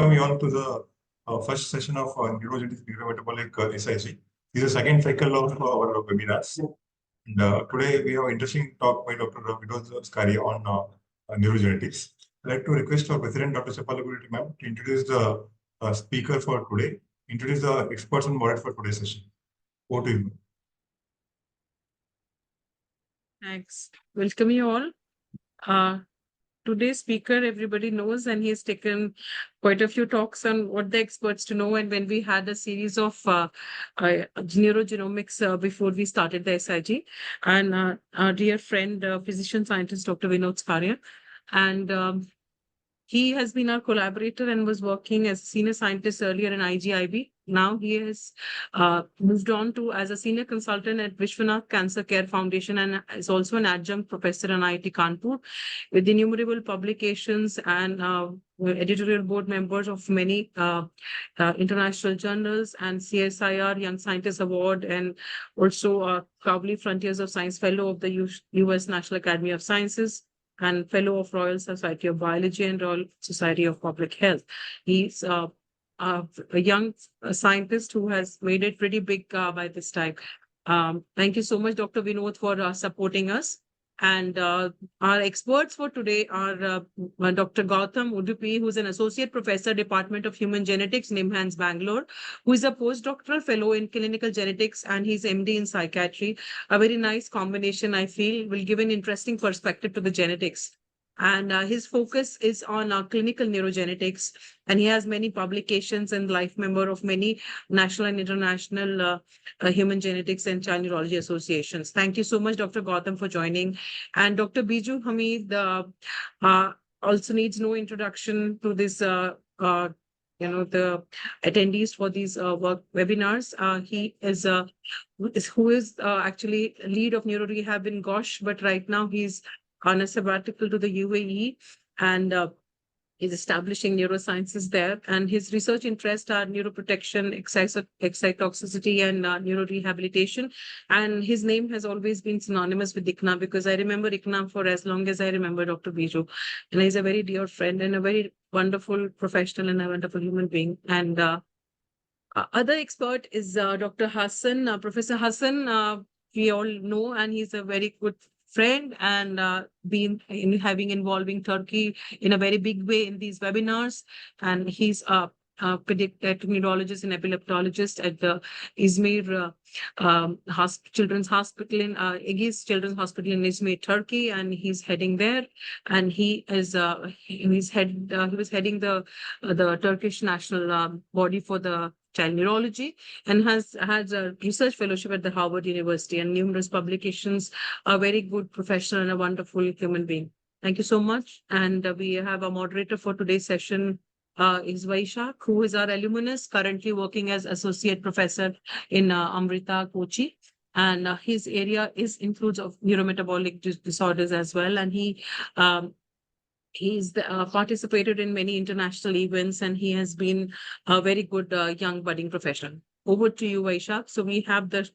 Coming on to the first session of Neurogenetic Neurometabolic SIG. This is the second cycle of our webinars. And today we have an interesting talk by Dr. Vinod Skaria on neurogenetics. I'd like to request our President, Dr. Chapalagurity ma'am, to introduce the speaker for today, introduce the experts and moderate for today's session. Over to you. Thanks. Welcome you all. Today's speaker, everybody knows, and he's taken quite a few talks on what the experts to know. And when we had a series of neurogenomics before we started the SIG, and our dear friend, physician scientist, Dr. Vinod Skaria, and he has been our collaborator and was working as a senior scientist earlier in IGIB. Now he has moved on to as a senior consultant at Vishwanath Cancer Care Foundation and is also an adjunct professor in IIT Kanpur with innumerable publications and editorial board members of many international journals and CSIR Young Scientist Award and also Kavli Frontiers of Science Fellow of the US National Academy of Sciences and Fellow of Royal Society of Biology and Royal Society of Public Health. He's a young scientist who has made it pretty big by this time. Thank you so much, Dr. Vinod, for supporting us. And our experts for today are Dr. Gautam Udupi, who's an associate professor, Department of Human Genetics, NIMHANS, Bangalore, who is a postdoctoral fellow in clinical genetics, and he's MD in psychiatry. A very nice combination, I feel, will give an interesting perspective to the genetics. And his focus is on clinical neurogenetics, and he has many publications and life member of many national and international human genetics and child neurology associations. Thank you so much, Dr. Gautam, for joining. And Dr. Biju Hamid also needs no introduction to this, the attendees for these webinars. He is who is actually lead of neuro rehab in Gosh, but right now he's on a sabbatical to the UAE and is establishing neurosciences there. And his research interests are neuroprotection, excitotoxicity, and neurorehabilitation. And his name has always been synonymous with ICNA because I remember ICNA for as long as I remember Dr. Biju. And he's a very dear friend and a very wonderful professional and a wonderful human being. And other expert is Dr. Hassan, Professor Hassan. We all know, and he's a very good friend and having involving Turkey in a very big way in these webinars. And he's a pediatric neurologist and epileptologist at the Izmir Children's Hospital in Aegis Children's Hospital in Izmir, Turkey, and he's heading there. And he is he was heading the Turkish national body for the child neurology and has had a research fellowship at the Harvard University and numerous publications. A very good professional and a wonderful human being. Thank you so much. And we have a moderator for today's session is Vaishak, who is our alumnus, currently working as associate professor in Amrita, Kochi. And his area includes of neurometabolic disorders as well. And he's participated in many international events, and he has been a very good young budding professional. Over to you, Vaishak. So we have the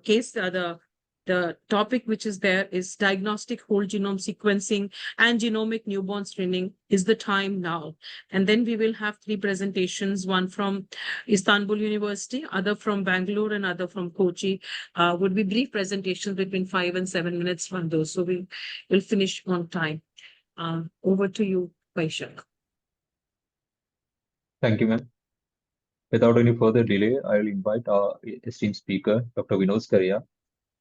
case, the topic which is there is diagnostic whole genome sequencing and genomic newborn screening is the time now. And then we will have three presentations, one from Istanbul University, other from Bangalore, and other from Kochi. Would be brief presentations between 5 and 7 minutes from those. So we'll finish on time. Over to you, Vaishak. Thank you, ma'am. Without any further delay, I will invite our esteemed speaker, Dr. Vinod Skaria,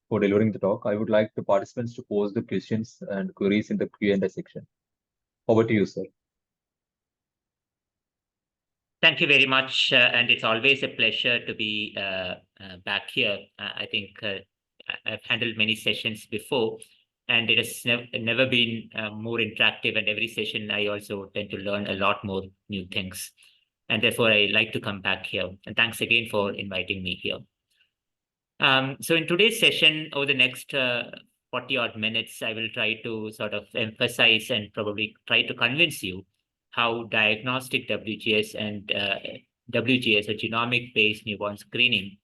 for delivering the talk. I would like the participants to pose the questions and queries in the Q&A section. Over to you, sir. Thank you very much. And it's always a pleasure to be back here. I think I've handled many sessions before, and it has never been more interactive. And every session, I also tend to learn a lot more new things. And therefore, I like to come back here. And thanks again for inviting me here. So in today's session, over the next 40-odd minutes, I will try to sort of emphasize and probably try to convince you how diagnostic WGS and WGS, or genomic-based newborn screening,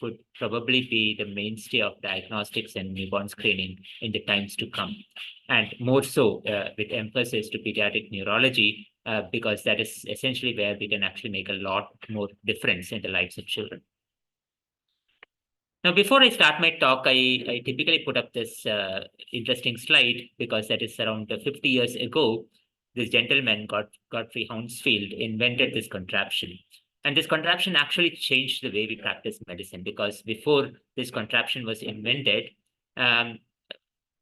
could probably be the mainstay of diagnostics and newborn screening in the times to come. And more so with emphasis to pediatric neurology, because that is essentially where we can actually make a lot more difference in the lives of children. Now, before I start my talk, I typically put up this interesting slide because that is around 50 years ago, this gentleman, Godfrey Hounsfield, invented this contraption. And this contraption actually changed the way we practice medicine, because before this contraption was invented,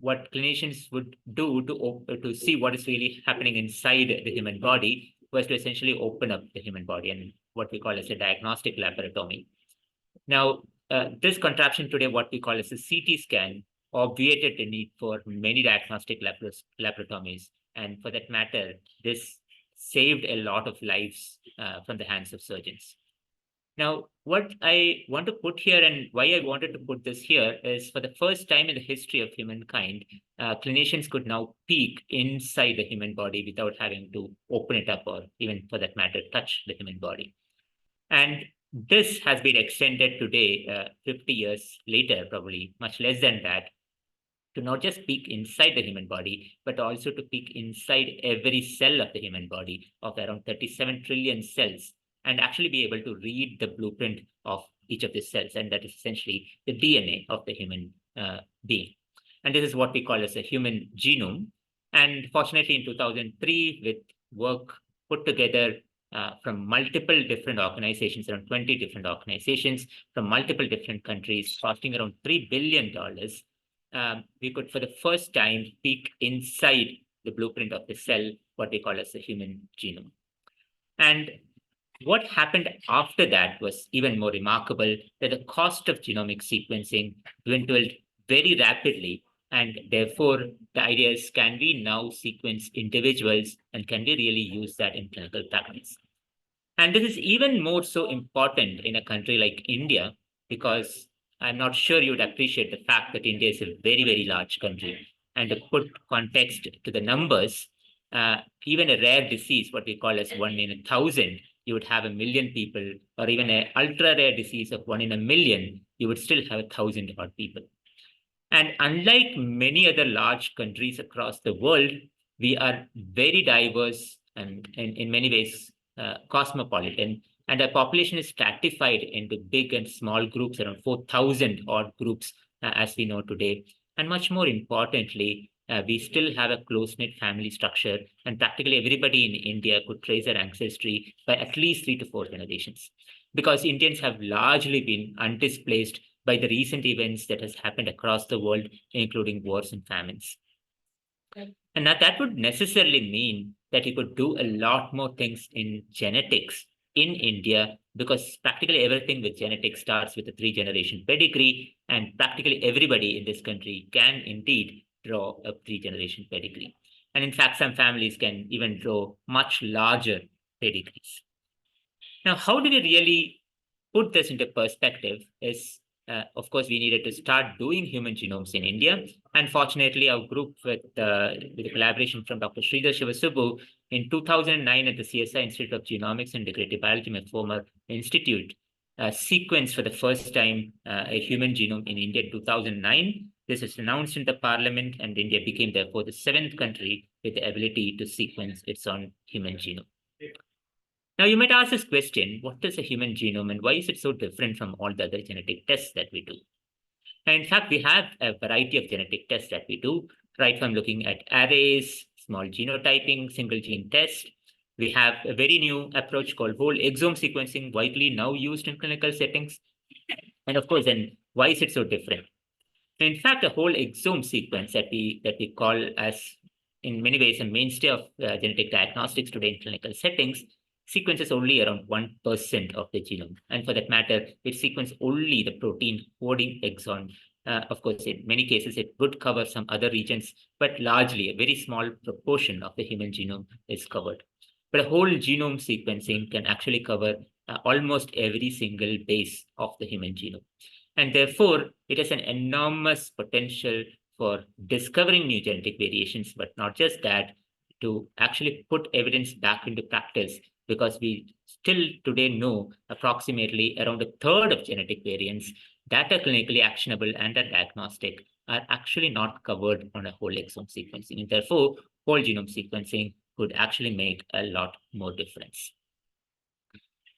what clinicians would do to see what is really happening inside the human body was to essentially open up the human body, and what we call as a diagnostic laparotomy. Now, this contraption today, what we call as a CT scan, obviated the need for many diagnostic laparotomies. And for that matter, this saved a lot of lives from the hands of surgeons. Now, what I want to put here, and why I wanted to put this here, is for the first time in the history of humankind, clinicians could now peek inside the human body without having to open it up, or even for that matter, touch the human body. And this has been extended today, 50 years later, probably much less than that, to not just peek inside the human body, but also to peek inside every cell of the human body, of around 37 trillion cells, and actually be able to read the blueprint of each of these cells. And that is essentially the DNA of the human being. And this is what we call as a human genome. And fortunately, in 2003, with work put together from multiple different organizations, around 20 different organizations from multiple different countries, costing around $3 billion, we could, for the first time, peek inside the blueprint of the cell, what we call as the human genome. And what happened after that was even more remarkable, that the cost of genomic sequencing dwindled very rapidly. And therefore, the idea is, can we now sequence individuals, and can we really use that in clinical practice? And this is even more so important in a country like India, because I'm not sure you would appreciate the fact that India is a very, very large country. And to put context to the numbers, even a rare disease, what we call as 1 in 1,000, you would have 1 million people, or even an ultra rare disease of 1 in 1 million, you would still have 1,000 odd people. And unlike many other large countries across the world, we are very diverse and in many ways cosmopolitan. And our population is stratified into big and small groups, around 4,000 odd groups, as we know today. And much more importantly, we still have a close-knit family structure, and practically everybody in India could trace their ancestry by at least 3 to 4 generations, because Indians have largely been undisplaced by the recent events that has happened across the world, including wars and famines. Okay. And that would necessarily mean that you could do a lot more things in genetics in India, because practically everything with genetics starts with a 3-generation pedigree, and practically everybody in this country can indeed draw a 3-generation pedigree. And in fact, some families can even draw much larger pedigrees. Now, how do we really put this into perspective is, of course, we needed to start doing human genomes in India. And fortunately, our group, with the collaboration from Dr. Sridhar Shivasubbu, in 2009 at the CSI Institute of Genomics and Integrative Biology, my former institute, sequenced for the first time a human genome in India in 2009. This was announced in the parliament, and India became, therefore, the 7th country with the ability to sequence its own human genome. Now, you might ask this question: what is a human genome, and why is it so different from all the other genetic tests that we do? And in fact, we have a variety of genetic tests that we do, right from looking at arrays, small genotyping, single gene tests. We have a very new approach called whole exome sequencing, widely now used in clinical settings. And of course, then why is it so different? In fact, a whole exome sequence that we call as, in many ways, a mainstay of genetic diagnostics today in clinical settings, sequences only around 1% of the genome. And for that matter, it sequences only the protein coding exon. Of course, in many cases, it would cover some other regions, but largely a very small proportion of the human genome is covered. But a whole genome sequencing can actually cover almost every single base of the human genome. And therefore, it has an enormous potential for discovering new genetic variations, but not just that, to actually put evidence back into practice, because we still today know approximately around 1/3 of genetic variants that are clinically actionable and are diagnostic are actually not covered on a whole exome sequencing. And therefore, whole genome sequencing could actually make a lot more difference.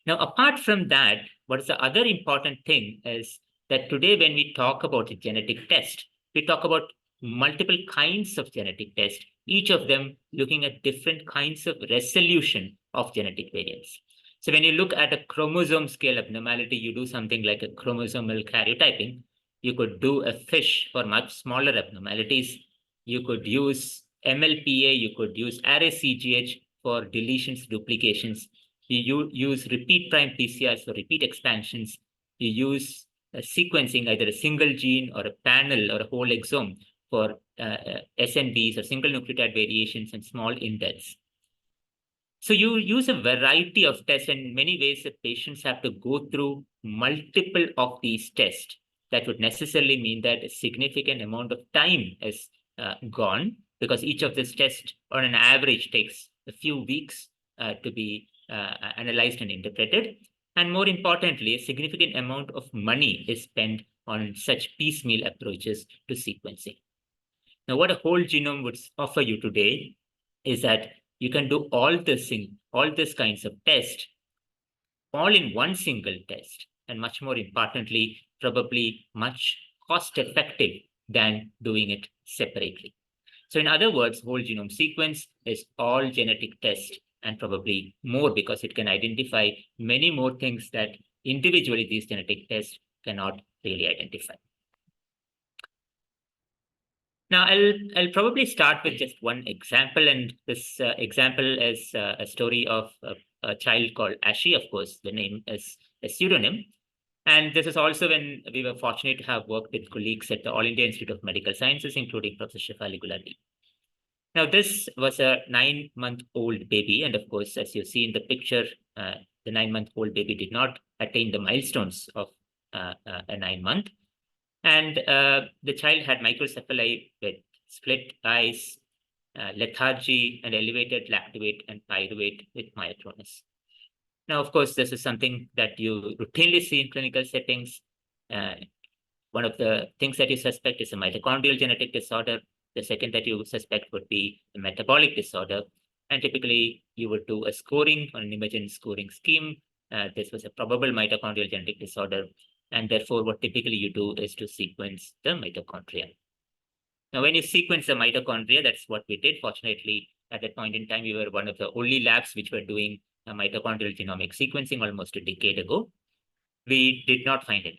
Now, apart from that, what is the other important thing is that today when we talk about a genetic test, we talk about multiple kinds of genetic tests, each of them looking at different kinds of resolution of genetic variants. So when you look at a chromosome scale abnormality, you do something like a chromosomal karyotyping. You could do a FISH for much smaller abnormalities. You could use MLPA, you could use array CGH for deletions, duplications. You use repeat prime PCRs for repeat expansions. You use sequencing, either a single gene or a panel or a whole exome for SNVs or single nucleotide variations and small indels. So you use a variety of tests, and in many ways, the patients have to go through multiple of these tests. That would necessarily mean that a significant amount of time is gone, because each of these tests on an average takes a few weeks to be analyzed and interpreted. And more importantly, a significant amount of money is spent on such piecemeal approaches to sequencing. Now, what a whole genome would offer you today is that you can do all these kinds of tests all in one single test, and much more importantly, probably much cost effective than doing it separately. So in other words, whole genome sequence is all genetic test, and probably more, because it can identify many more things that individually these genetic tests cannot really identify. Now, I'll probably start with just one example, and this example is a story of a child called Ashi. Of course, the name is a pseudonym. And this is also when we were fortunate to have worked with colleagues at the All India Institute of Medical Sciences, including Professor Shefali Gulati. Now, this was a 9-month-old baby. And of course, as you see in the picture, the 9-month-old baby did not attain the milestones of a 9-month. And the child had microcephaly with split eyes, lethargy, and elevated lactate and pyruvate with myoclonus. Now, of course, this is something that you routinely see in clinical settings. One of the things that you suspect is a mitochondrial genetic disorder. The second that you suspect would be a metabolic disorder. And typically, you would do a scoring on an imaging scoring scheme. This was a probable mitochondrial genetic disorder. And therefore, what typically you do is to sequence the mitochondria. Now, when you sequence the mitochondria, that's what we did. Fortunately, at that point in time, we were one of the only labs which were doing mitochondrial genomic sequencing almost a decade ago. We did not find it.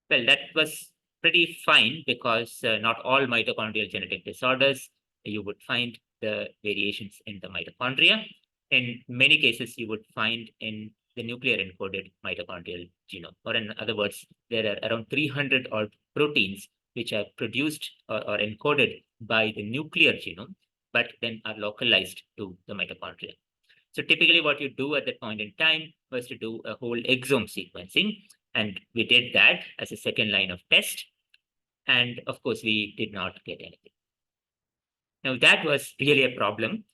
Well, that was pretty fine, because not all mitochondrial genetic disorders, you would find the variations in the mitochondria. In many cases, you would find in the nuclear encoded mitochondrial genome. Or in other words, there are around 300 odd proteins which are produced or encoded by the nuclear genome, but then are localized to the mitochondria. So typically what you do at that point in time was to do a whole exome sequencing. And we did that as a second line of test. And of course, we did not get anything. Now, that was really a problem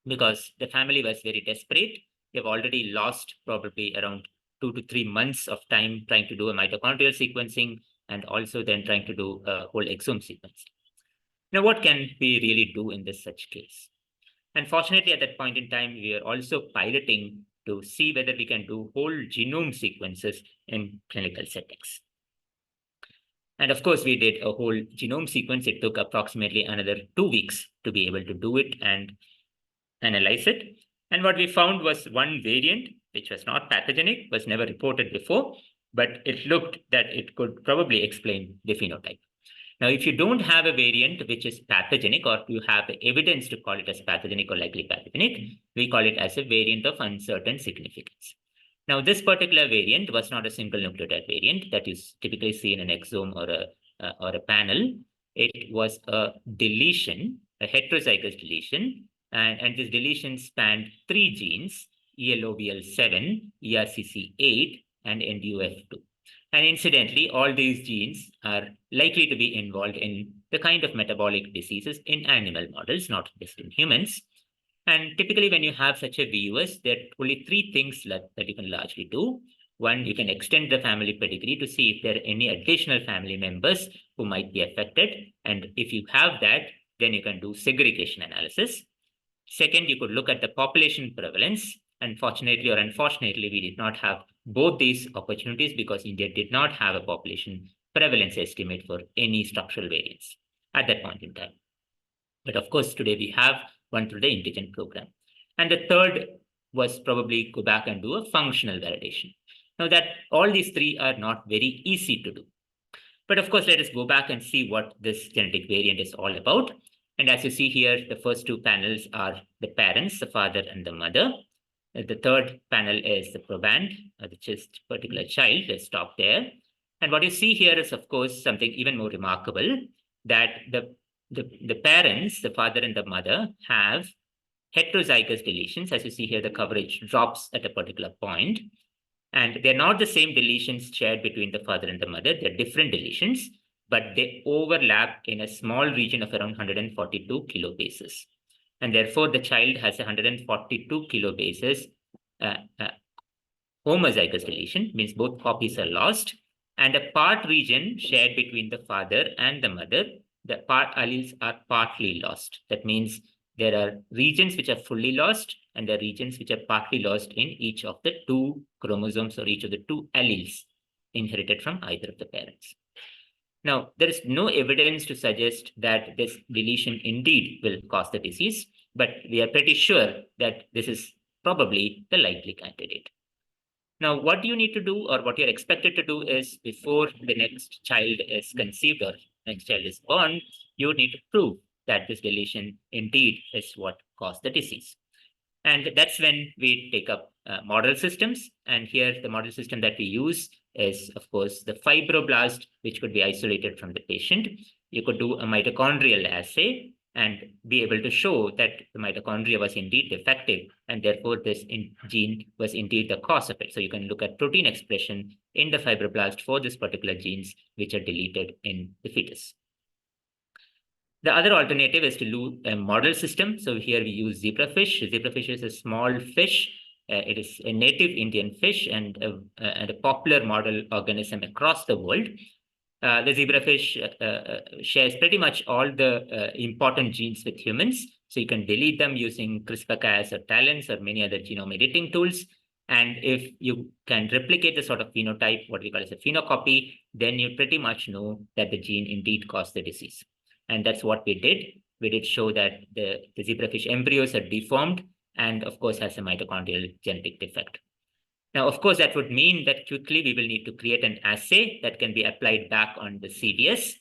because the family was very desperate. They've already lost probably around 2 to 3 months of time trying to do a mitochondrial sequencing, and also then trying to do a whole exome sequencing. Now, what can we really do in this such case? And fortunately, at that point in time, we are also piloting to see whether we can do whole genome sequences in clinical settings. And of course, we did a whole genome sequence. It took approximately another 2 weeks to be able to do it and analyze it. And what we found was one variant, which was not pathogenic, was never reported before, but it looked that it could probably explain the phenotype. Now, if you don't have a variant which is pathogenic, or you have the evidence to call it as pathogenic or likely pathogenic, we call it as a variant of uncertain significance. Now, this particular variant was not a single nucleotide variant that you typically see in an exome or a panel. It was a deletion, a heterozygous deletion, and this deletion spanned 3 genes, ELOBL7, ERCC8, and NDUF2. And incidentally, all these genes are likely to be involved in the kind of metabolic diseases in animal models, not just in humans. And typically, when you have such a VUS, there are only 3 things that you can largely do. One, you can extend the family pedigree to see if there are any additional family members who might be affected. And if you have that, then you can do segregation analysis. Second, you could look at the population prevalence. Unfortunately or unfortunately, we did not have both these opportunities because India did not have a population prevalence estimate for any structural variants at that point in time. But of course, today we have one through the indigent program. And the third was probably go back and do a functional validation. Now that all these three are not very easy to do. But of course, let us go back and see what this genetic variant is all about. And as you see here, the first two panels are the parents, the father and the mother. The third panel is the proband, which is particular child. Let's stop there. And what you see here is, of course, something even more remarkable, that the parents, the father and the mother, have heterozygous deletions. As you see here, the coverage drops at a particular point. And they're not the same deletions shared between the father and the mother. They're different deletions, but they overlap in a small region of around 142 kilobases. And therefore, the child has 142 kilobases homozygous deletion, means both copies are lost, and a part region shared between the father and the mother, the part alleles are partly lost. That means there are regions which are fully lost, and there are regions which are partly lost in each of the two chromosomes or each of the two alleles inherited from either of the parents. Now, there is no evidence to suggest that this deletion indeed will cause the disease, but we are pretty sure that this is probably the likely candidate. Now, what you need to do or what you're expected to do is before the next child is conceived or next child is born, you need to prove that this deletion indeed is what caused the disease. And that's when we take up model systems. And here the model system that we use is, of course, the fibroblast, which could be isolated from the patient. You could do a mitochondrial assay and be able to show that the mitochondria was indeed defective, and therefore this gene was indeed the cause of it. So you can look at protein expression in the fibroblast for this particular genes which are deleted in the fetus. The other alternative is to do a model system. So here we use zebrafish. Zebrafish is a small fish. It is a native Indian fish and a popular model organism across the world. The zebrafish shares pretty much all the important genes with humans. So you can delete them using CRISPR-Cas or TALENs or many other genome editing tools. And if you can replicate the sort of phenotype, what we call as a phenocopy, then you pretty much know that the gene indeed caused the disease. And that's what we did. We did show that the zebrafish embryos are deformed and, of course, has a mitochondrial genetic defect. Now, of course, that would mean that quickly we will need to create an assay that can be applied back on the CVS.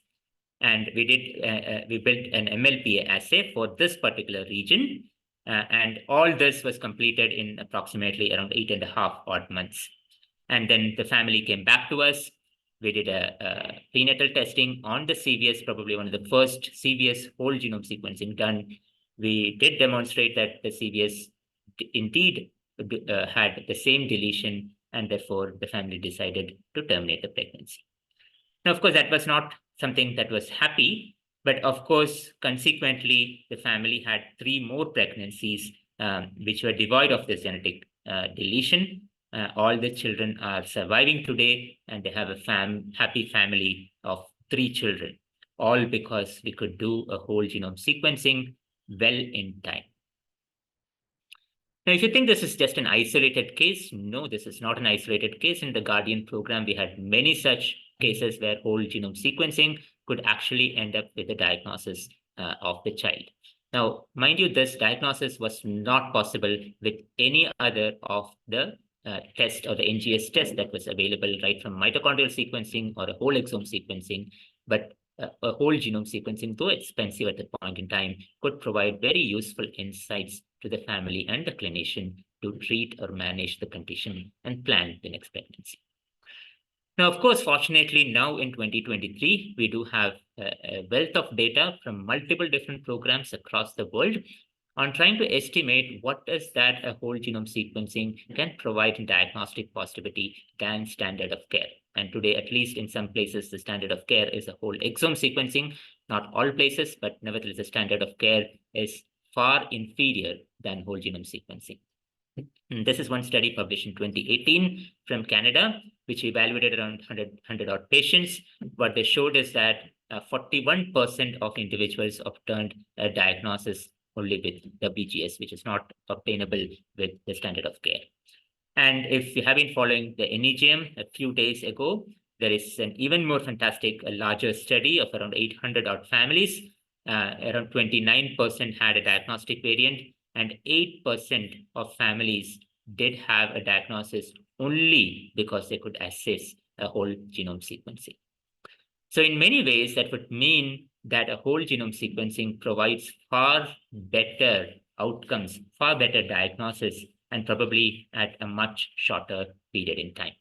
And we built an MLPA assay for this particular region. And all this was completed in approximately around 8.5 odd months. And then the family came back to us. We did a prenatal testing on the CVS, probably one of the first CVS whole genome sequencing done. We did demonstrate that the CVS indeed had the same deletion, and therefore the family decided to terminate the pregnancy. Now, of course, that was not something that was happy, but of course, consequently, the family had 3 more pregnancies which were devoid of this genetic deletion. All the children are surviving today, and they have a happy family of 3 children, all because we could do a whole genome sequencing well in time. Now, if you think this is just an isolated case, no, this is not an isolated case. In the Guardian program, we had many such cases where whole genome sequencing could actually end up with the diagnosis of the child. Now, mind you, this diagnosis was not possible with any other of the test or the NGS test that was available right from mitochondrial sequencing or a whole exome sequencing, but a whole genome sequencing, though expensive at the point in time, could provide very useful insights to the family and the clinician to treat or manage the condition and plan the next pregnancy. Now, of course, fortunately, now in 2023, we do have a wealth of data from multiple different programs across the world on trying to estimate what is that a whole genome sequencing can provide in diagnostic positivity than standard of care. And today, at least in some places, the standard of care is a whole exome sequencing, not all places, but nevertheless, the standard of care is far inferior than whole genome sequencing. And this is one study published in 2018 from Canada, which evaluated around 100 odd patients. What they showed is that 41% of individuals obtained a diagnosis only with the BGS, which is not obtainable with the standard of care. And if you have been following the NEJM a few days ago, there is an even more fantastic, a larger study of around 800 odd families. Around 29% had a diagnostic variant, and 8% of families did have a diagnosis only because they could assess a whole genome sequencing. So in many ways, that would mean that a whole genome sequencing provides far better outcomes, far better diagnosis, and probably at a much shorter period in time.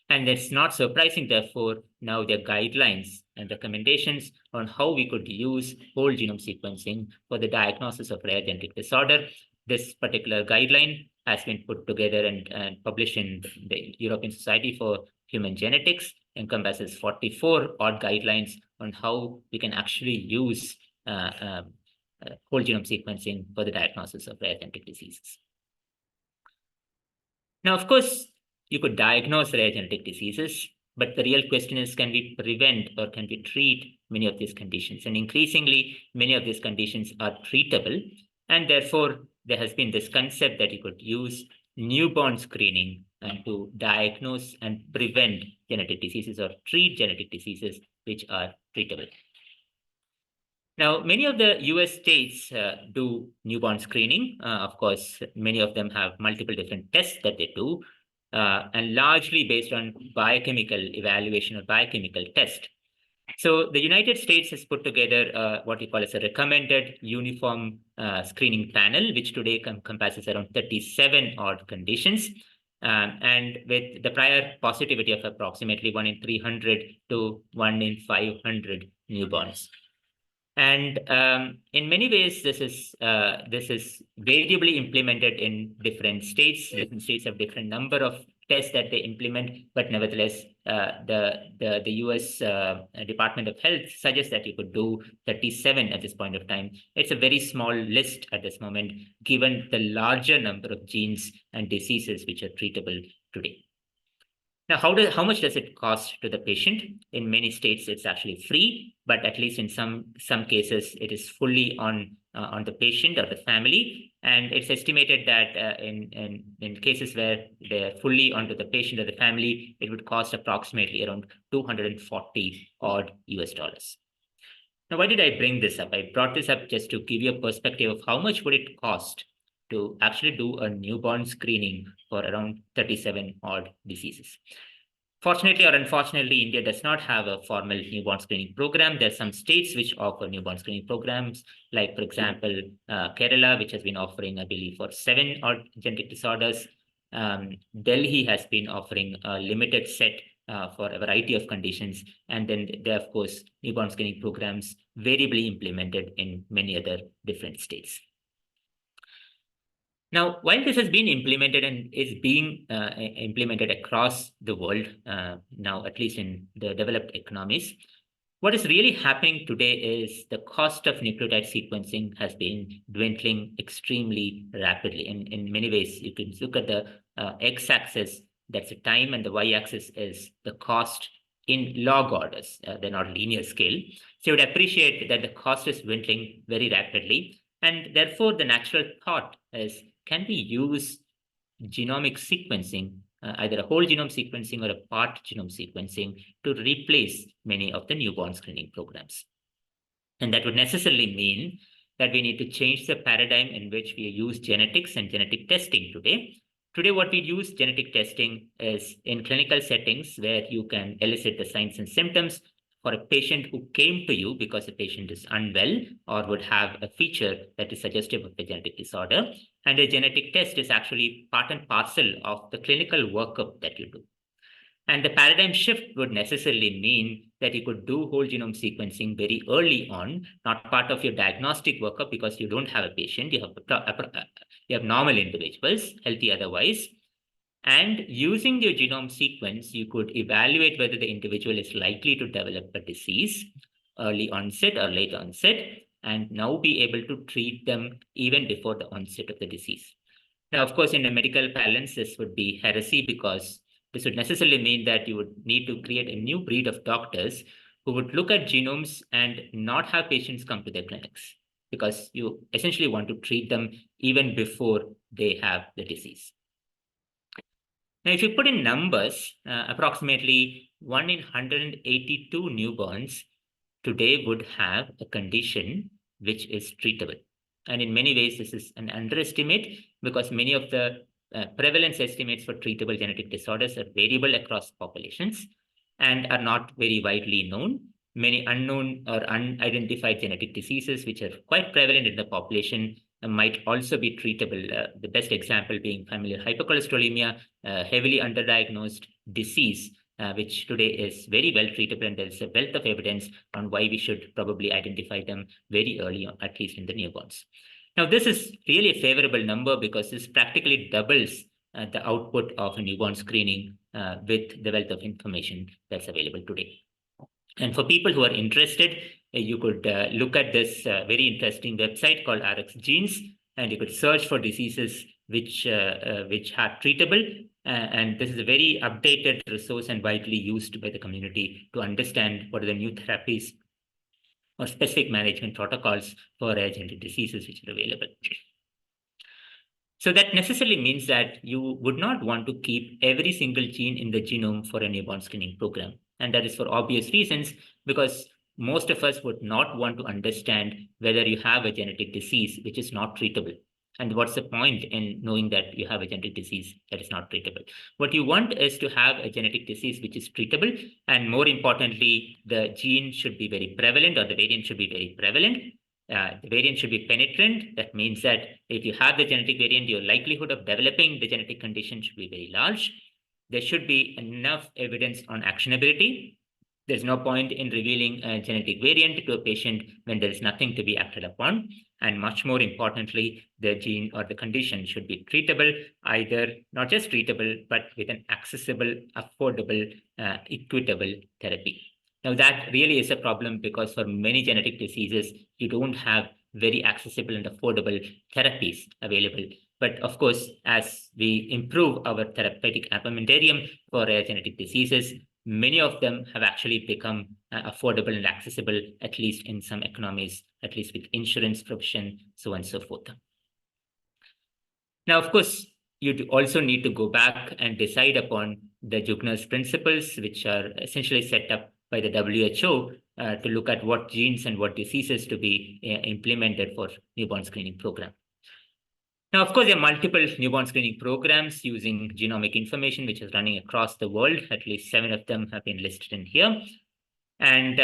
And it's not surprising, therefore, now there are guidelines and recommendations on how we could use whole genome sequencing for the diagnosis of rare genetic disorder. This particular guideline has been put together and published in the European Society for Human Genetics, encompasses 44 odd guidelines on how we can actually use whole genome sequencing for the diagnosis of rare genetic diseases. Now, of course, you could diagnose rare genetic diseases, but the real question is, can we prevent or can we treat many of these conditions? And increasingly, many of these conditions are treatable. And therefore, there has been this concept that you could use newborn screening to diagnose and prevent genetic diseases or treat genetic diseases which are treatable. Now, many of the US states do newborn screening. Of course, many of them have multiple different tests that they do, and largely based on biochemical evaluation or biochemical test. So the United States has put together what we call as a recommended uniform screening panel, which today encompasses around 37 odd conditions, and with the prior positivity of approximately 1 in 300 to 1 in 500 newborns. And in many ways, this is variably implemented in different states. Different states have different number of tests that they implement, but nevertheless, the US Department of Health suggests that you could do 37 at this point of time. It's a very small list at this moment, given the larger number of genes and diseases which are treatable today. Now, how much does it cost to the patient? In many states, it's actually free, but at least in some cases, it is fully on the patient or the family. And it's estimated that in cases where they're fully onto the patient or the family, it would cost approximately around 240 odd US dollars. Now, why did I bring this up? I brought this up just to give you a perspective of how much would it cost to actually do a newborn screening for around 37 odd diseases. Fortunately or unfortunately, India does not have a formal newborn screening program. There are some states which offer newborn screening programs, like, for example, Kerala, which has been offering, I believe, for 7 odd genetic disorders. Delhi has been offering a limited set for a variety of conditions. And then there are, of course, newborn screening programs variably implemented in many other different states. Now, while this has been implemented and is being implemented across the world now, at least in the developed economies, what is really happening today is the cost of nucleotide sequencing has been dwindling extremely rapidly. In many ways, you can look at the x-axis, that's the time, and the y-axis is the cost in log orders. They're not linear scale. So you would appreciate that the cost is dwindling very rapidly. And therefore, the natural thought is, can we use genomic sequencing, either a whole genome sequencing or a part genome sequencing, to replace many of the newborn screening programs? And that would necessarily mean that we need to change the paradigm in which we use genetics and genetic testing today. Today, what we use genetic testing is in clinical settings where you can elicit the signs and symptoms for a patient who came to you because the patient is unwell or would have a feature that is suggestive of a genetic disorder. And a genetic test is actually part and parcel of the clinical workup that you do. And the paradigm shift would necessarily mean that you could do whole genome sequencing very early on, not part of your diagnostic workup because you don't have a patient, you have normal individuals, healthy otherwise. And using your genome sequence, you could evaluate whether the individual is likely to develop a disease, early onset or late onset, and now be able to treat them even before the onset of the disease. Now, of course, in a medical parlance, this would be heresy because this would necessarily mean that you would need to create a new breed of doctors who would look at genomes and not have patients come to their clinics, because you essentially want to treat them even before they have the disease. Now, if you put in numbers, approximately 1 in 182 newborns today would have a condition which is treatable. And in many ways, this is an underestimate, because many of the prevalence estimates for treatable genetic disorders are variable across populations and are not very widely known. Many unknown or unidentified genetic diseases, which are quite prevalent in the population, might also be treatable. The best example being familial hypercholesterolemia, heavily underdiagnosed disease, which today is very well treatable, and there's a wealth of evidence on why we should probably identify them very early on, at least in the newborns. Now, this is really a favorable number because this practically doubles the output of a newborn screening with the wealth of information that's available today. And for people who are interested, you could look at this very interesting website called RX Genes, and you could search for diseases which are treatable. And this is a very updated resource and widely used by the community to understand what are the new therapies or specific management protocols for genetic diseases which are available. So that necessarily means that you would not want to keep every single gene in the genome for a newborn screening program. And that is for obvious reasons, because most of us would not want to understand whether you have a genetic disease which is not treatable. And what's the point in knowing that you have a genetic disease that is not treatable? What you want is to have a genetic disease which is treatable. And more importantly, the gene should be very prevalent, or the variant should be very prevalent. The variant should be penetrant. That means that if you have the genetic variant, your likelihood of developing the genetic condition should be very large. There should be enough evidence on actionability. There's no point in revealing a genetic variant to a patient when there is nothing to be acted upon. And much more importantly, the gene or the condition should be treatable, either not just treatable, but with an accessible, affordable, equitable therapy. Now, that really is a problem, because for many genetic diseases, you don't have very accessible and affordable therapies available. But of course, as we improve our therapeutic armamentarium for rare genetic diseases, many of them have actually become affordable and accessible, at least in some economies, at least with insurance provision, so on and so forth. Now, of course, you also need to go back and decide upon the Jugner's principles, which are essentially set up by the WHO to look at what genes and what diseases to be implemented for newborn screening program. Now, of course, there are multiple newborn screening programs using genomic information, which is running across the world. At least 7 of them have been listed in here. And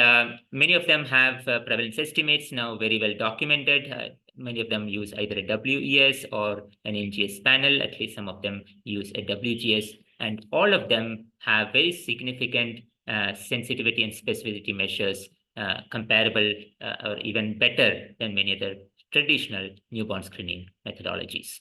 many of them have prevalence estimates now very well documented. Many of them use either a WES or an NGS panel. At least some of them use a WGS. And all of them have very significant sensitivity and specificity measures comparable or even better than many other traditional newborn screening methodologies.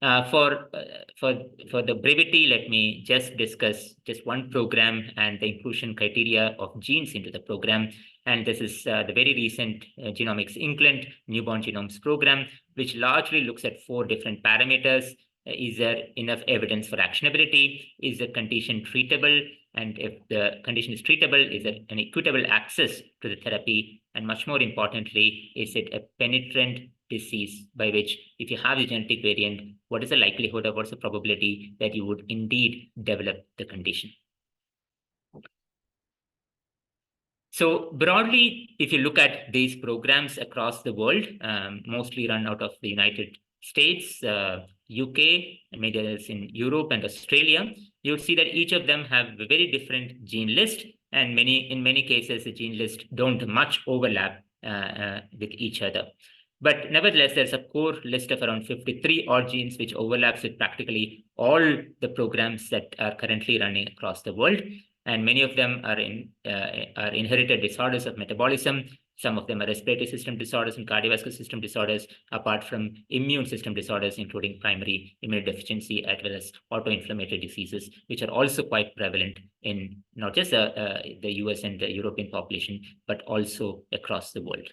For the brevity, let me just discuss just one program and the inclusion criteria of genes into the program. And this is the very recent Genomics England Newborn Genomes Program, which largely looks at 4 different parameters. Is there enough evidence for actionability? Is the condition treatable? And if the condition is treatable, is there an equitable access to the therapy? And much more importantly, is it a penetrant disease, by which if you have the genetic variant, what is the likelihood or what's the probability that you would indeed develop the condition? So broadly, if you look at these programs across the world, mostly run out of the United States, UK, and maybe others in Europe and Australia, you would see that each of them have a very different gene list, and in many cases, the gene list don't much overlap with each other. But nevertheless, there's a core list of around 53 odd genes, which overlaps with practically all the programs that are currently running across the world. And many of them are inherited disorders of metabolism. Some of them are respiratory system disorders and cardiovascular system disorders, apart from immune system disorders, including primary immunodeficiency, as well as autoinflammatory diseases, which are also quite prevalent in not just the US and the European population, but also across the world.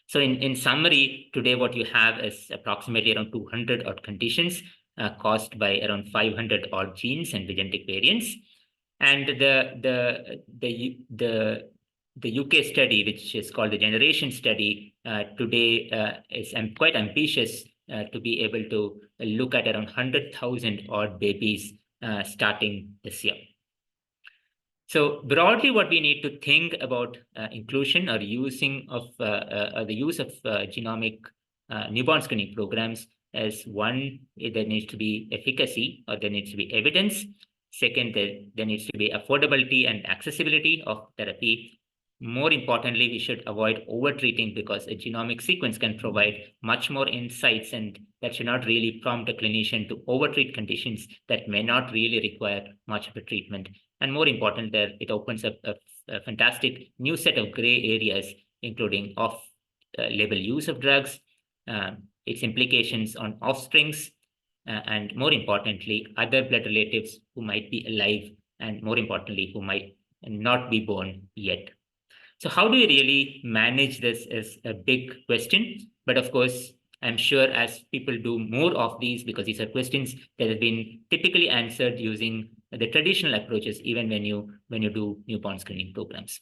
So in summary, today what you have is approximately around 200 odd conditions caused by around 500 odd genes and genetic variants. And the UK study, which is called the Generation Study, today is quite ambitious to be able to look at around 100,000 odd babies starting this year. So broadly, what we need to think about inclusion or using of the use of genomic newborn screening programs is, one, there needs to be efficacy or there needs to be evidence. Second, there needs to be affordability and accessibility of therapy. More importantly, we should avoid over-treating, because a genomic sequence can provide much more insights, and that should not really prompt a clinician to over-treat conditions that may not really require much of a treatment. And more important, it opens up a fantastic new set of gray areas, including off-label use of drugs, its implications on offsprings, and more importantly, other blood relatives who might be alive, and more importantly, who might not be born yet. So how do we really manage this is a big question. But of course, I'm sure as people do more of these, because these are questions that have been typically answered using the traditional approaches, even when you do newborn screening programs.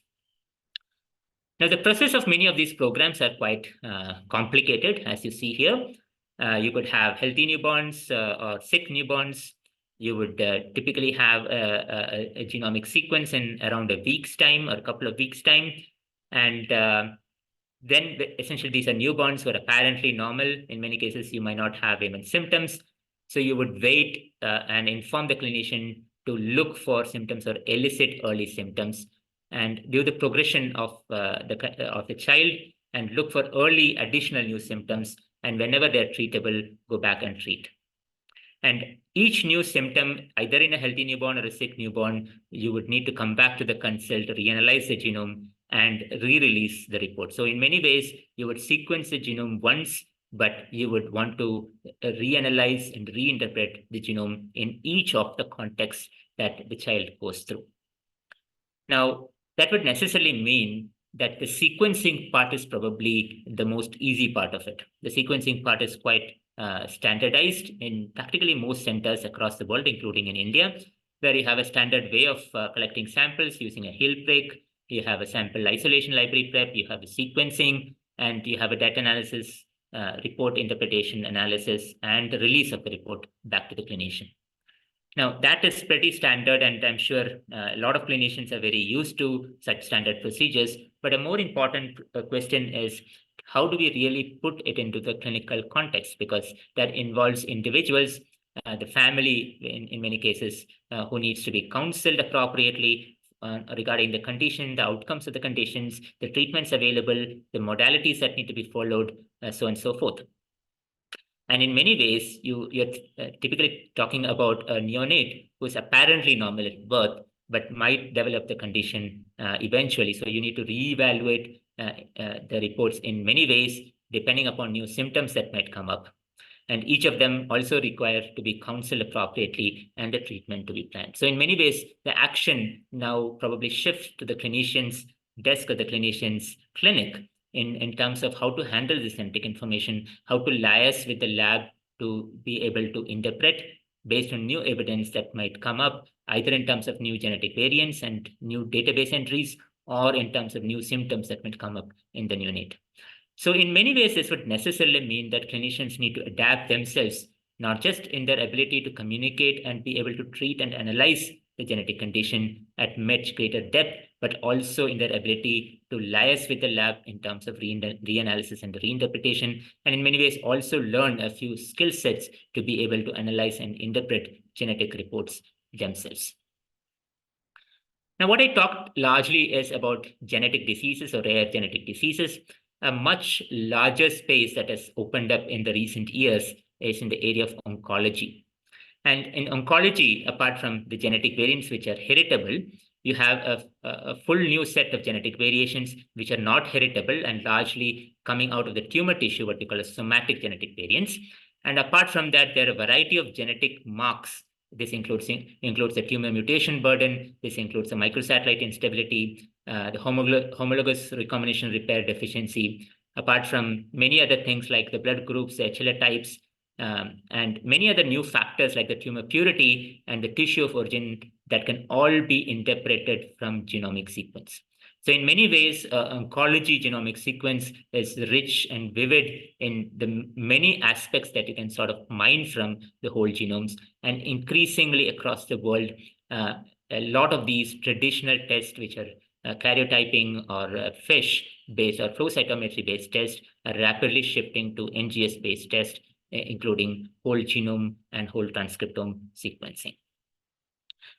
Now, the process of many of these programs are quite complicated, as you see here. You could have healthy newborns or sick newborns. You would typically have a genomic sequence in around a week's time or a couple of weeks' time. And then essentially these are newborns who are apparently normal. In many cases, you might not have even symptoms. So you would wait and inform the clinician to look for symptoms or elicit early symptoms, and do the progression of the child and look for early additional new symptoms. And whenever they're treatable, go back and treat. And each new symptom, either in a healthy newborn or a sick newborn, you would need to come back to the consult, reanalyze the genome, and re-release the report. So in many ways, you would sequence the genome once, but you would want to reanalyze and reinterpret the genome in each of the contexts that the child goes through. Now, that would necessarily mean that the sequencing part is probably the most easy part of it. The sequencing part is quite standardized in practically most centers across the world, including in India, where you have a standard way of collecting samples using a Hill break. You have a sample isolation library prep, you have a sequencing, and you have a data analysis, report interpretation analysis, and the release of the report back to the clinician. Now, that is pretty standard, and I'm sure a lot of clinicians are very used to such standard procedures. But a more important question is, how do we really put it into the clinical context? Because that involves individuals, the family in many cases, who needs to be counseled appropriately regarding the condition, the outcomes of the conditions, the treatments available, the modalities that need to be followed, so on and so forth. And in many ways, you're typically talking about a neonate who's apparently normal at birth, but might develop the condition eventually. So you need to reevaluate the reports in many ways, depending upon new symptoms that might come up. And each of them also require to be counseled appropriately and the treatment to be planned. So in many ways, the action now probably shifts to the clinician's desk or the clinician's clinic in terms of how to handle this genetic information, how to liaise with the lab to be able to interpret based on new evidence that might come up, either in terms of new genetic variants and new database entries, or in terms of new symptoms that might come up in the neonate. So in many ways, this would necessarily mean that clinicians need to adapt themselves, not just in their ability to communicate and be able to treat and analyze the genetic condition at much greater depth, but also in their ability to liaise with the lab in terms of reanalysis and reinterpretation, and in many ways also learn a few skill sets to be able to analyze and interpret genetic reports themselves. Now, what I talked largely is about genetic diseases or rare genetic diseases. A much larger space that has opened up in the recent years is in the area of oncology. And in oncology, apart from the genetic variants which are heritable, you have a full new set of genetic variations which are not heritable and largely coming out of the tumor tissue, what we call as somatic genetic variants. And apart from that, there are a variety of genetic marks. This includes the tumor mutation burden. This includes the microsatellite instability, the homologous recombination repair deficiency, apart from many other things like the blood groups, the HLA types, and many other new factors like the tumor purity and the tissue of origin that can all be interpreted from genomic sequence. So in many ways, oncology genomic sequence is rich and vivid in the many aspects that you can sort of mine from the whole genomes. And increasingly across the world, a lot of these traditional tests, which are karyotyping or FISH-based or flow cytometry-based tests, are rapidly shifting to NGS-based tests, including whole genome and whole transcriptome sequencing.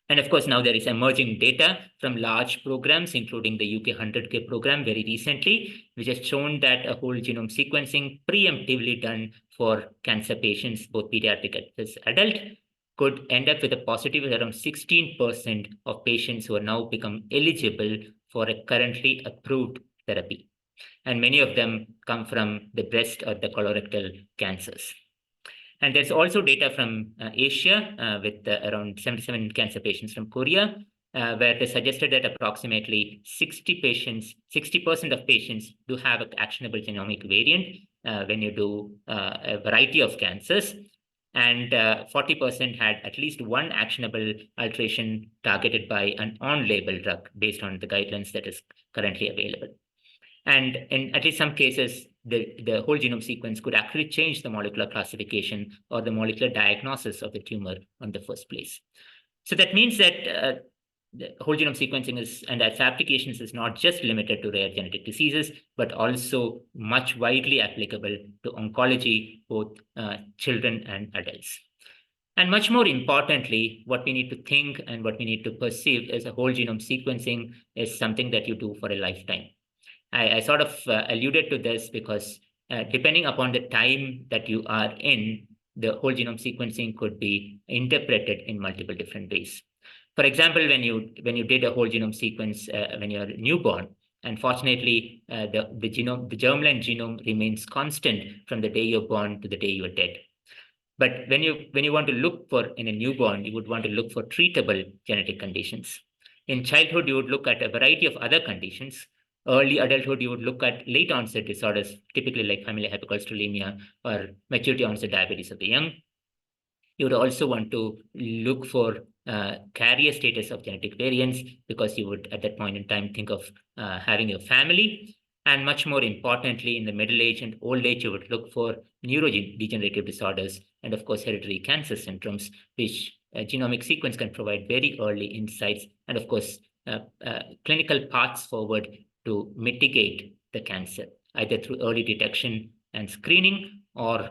And of course, now there is emerging data from large programs, including the UK 100K program very recently, which has shown that a whole genome sequencing preemptively done for cancer patients, both pediatric as adult, could end up with a positivity around 16% of patients who are now become eligible for a currently approved therapy. And many of them come from the breast or the colorectal cancers. And there's also data from Asia with around 77 cancer patients from Korea, where they suggested that approximately 60% of patients do have an actionable genomic variant when you do a variety of cancers. And 40% had at least one actionable alteration targeted by an on-label drug based on the guidelines that is currently available. And in at least some cases, the whole genome sequence could actually change the molecular classification or the molecular diagnosis of the tumor in the first place. So that means that the whole genome sequencing and its applications is not just limited to rare genetic diseases, but also much widely applicable to oncology, both children and adults. And much more importantly, what we need to think and what we need to perceive is a whole genome sequencing is something that you do for a lifetime. I sort of alluded to this because depending upon the time that you are in, the whole genome sequencing could be interpreted in multiple different ways. For example, when you did a whole genome sequence when you're newborn, unfortunately, the germline genome remains constant from the day you're born to the day you're dead. But when you want to look for in a newborn, you would want to look for treatable genetic conditions. In childhood, you would look at a variety of other conditions. Early adulthood, you would look at late onset disorders, typically like familial hypercholesterolemia or maturity onset diabetes of the young. You would also want to look for carrier status of genetic variants because you would at that point in time think of having a family. And much more importantly, in the middle age and old age, you would look for neurodegenerative disorders and of course, hereditary cancer syndromes, which genomic sequence can provide very early insights and of course, clinical paths forward to mitigate the cancer, either through early detection and screening or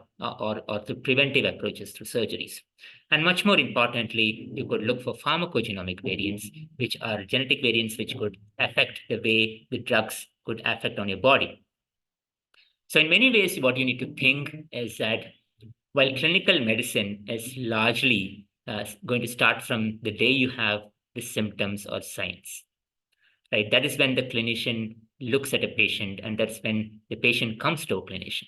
through preventive approaches through surgeries. And much more importantly, you could look for pharmacogenomic variants, which are genetic variants which could affect the way the drugs could affect on your body. So in many ways, what you need to think is that while clinical medicine is largely going to start from the day you have the symptoms or signs, right? That is when the clinician looks at a patient, and that's when the patient comes to a clinician.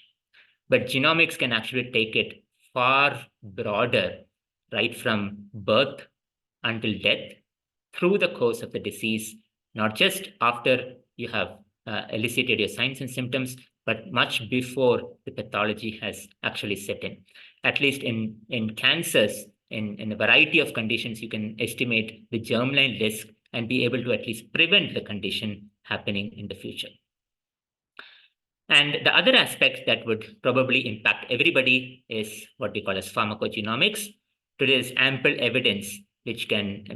But genomics can actually take it far broader, right from birth until death, through the course of the disease, not just after you have elicited your signs and symptoms, but much before the pathology has actually set in. At least in cancers, in a variety of conditions, you can estimate the germline risk and be able to at least prevent the condition happening in the future. And the other aspect that would probably impact everybody is what we call as pharmacogenomics. Today is ample evidence which can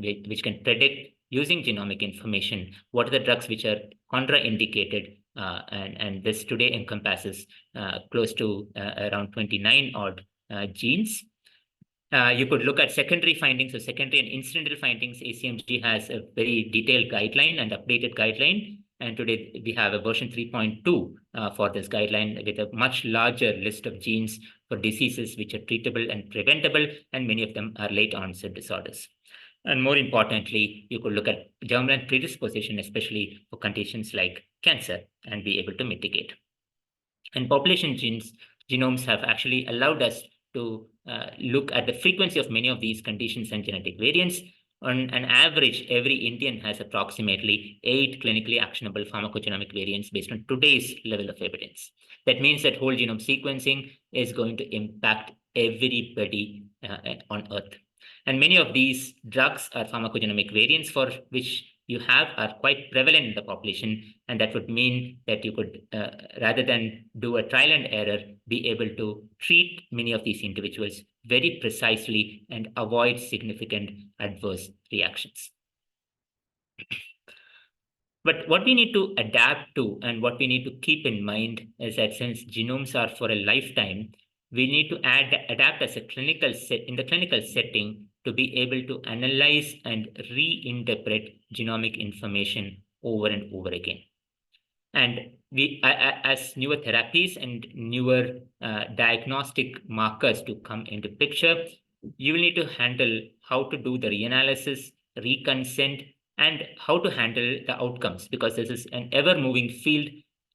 predict using genomic information what are the drugs which are contraindicated, and this today encompasses close to around 29 odd genes. You could look at secondary findings, so secondary and incidental findings. ACMG has a very detailed guideline and updated guideline. And today we have a version 3.2 for this guideline with a much larger list of genes for diseases which are treatable and preventable, and many of them are late onset disorders. And more importantly, you could look at germline predisposition, especially for conditions like cancer, and be able to mitigate. And population genomes have actually allowed us to look at the frequency of many of these conditions and genetic variants. On an average, every Indian has approximately 8 clinically actionable pharmacogenomic variants based on today's level of evidence. That means that whole genome sequencing is going to impact everybody on Earth. And many of these drugs are pharmacogenomic variants for which you have are quite prevalent in the population. And that would mean that you could, rather than do a trial and error, be able to treat many of these individuals very precisely and avoid significant adverse reactions. But what we need to adapt to and what we need to keep in mind is that since genomes are for a lifetime, we need to adapt as a in the clinical setting to be able to analyze and reinterpret genomic information over and over again. And we, as newer therapies and newer diagnostic markers to come into picture, you will need to handle how to do the reanalysis, reconsent, and how to handle the outcomes, because this is an ever-moving field.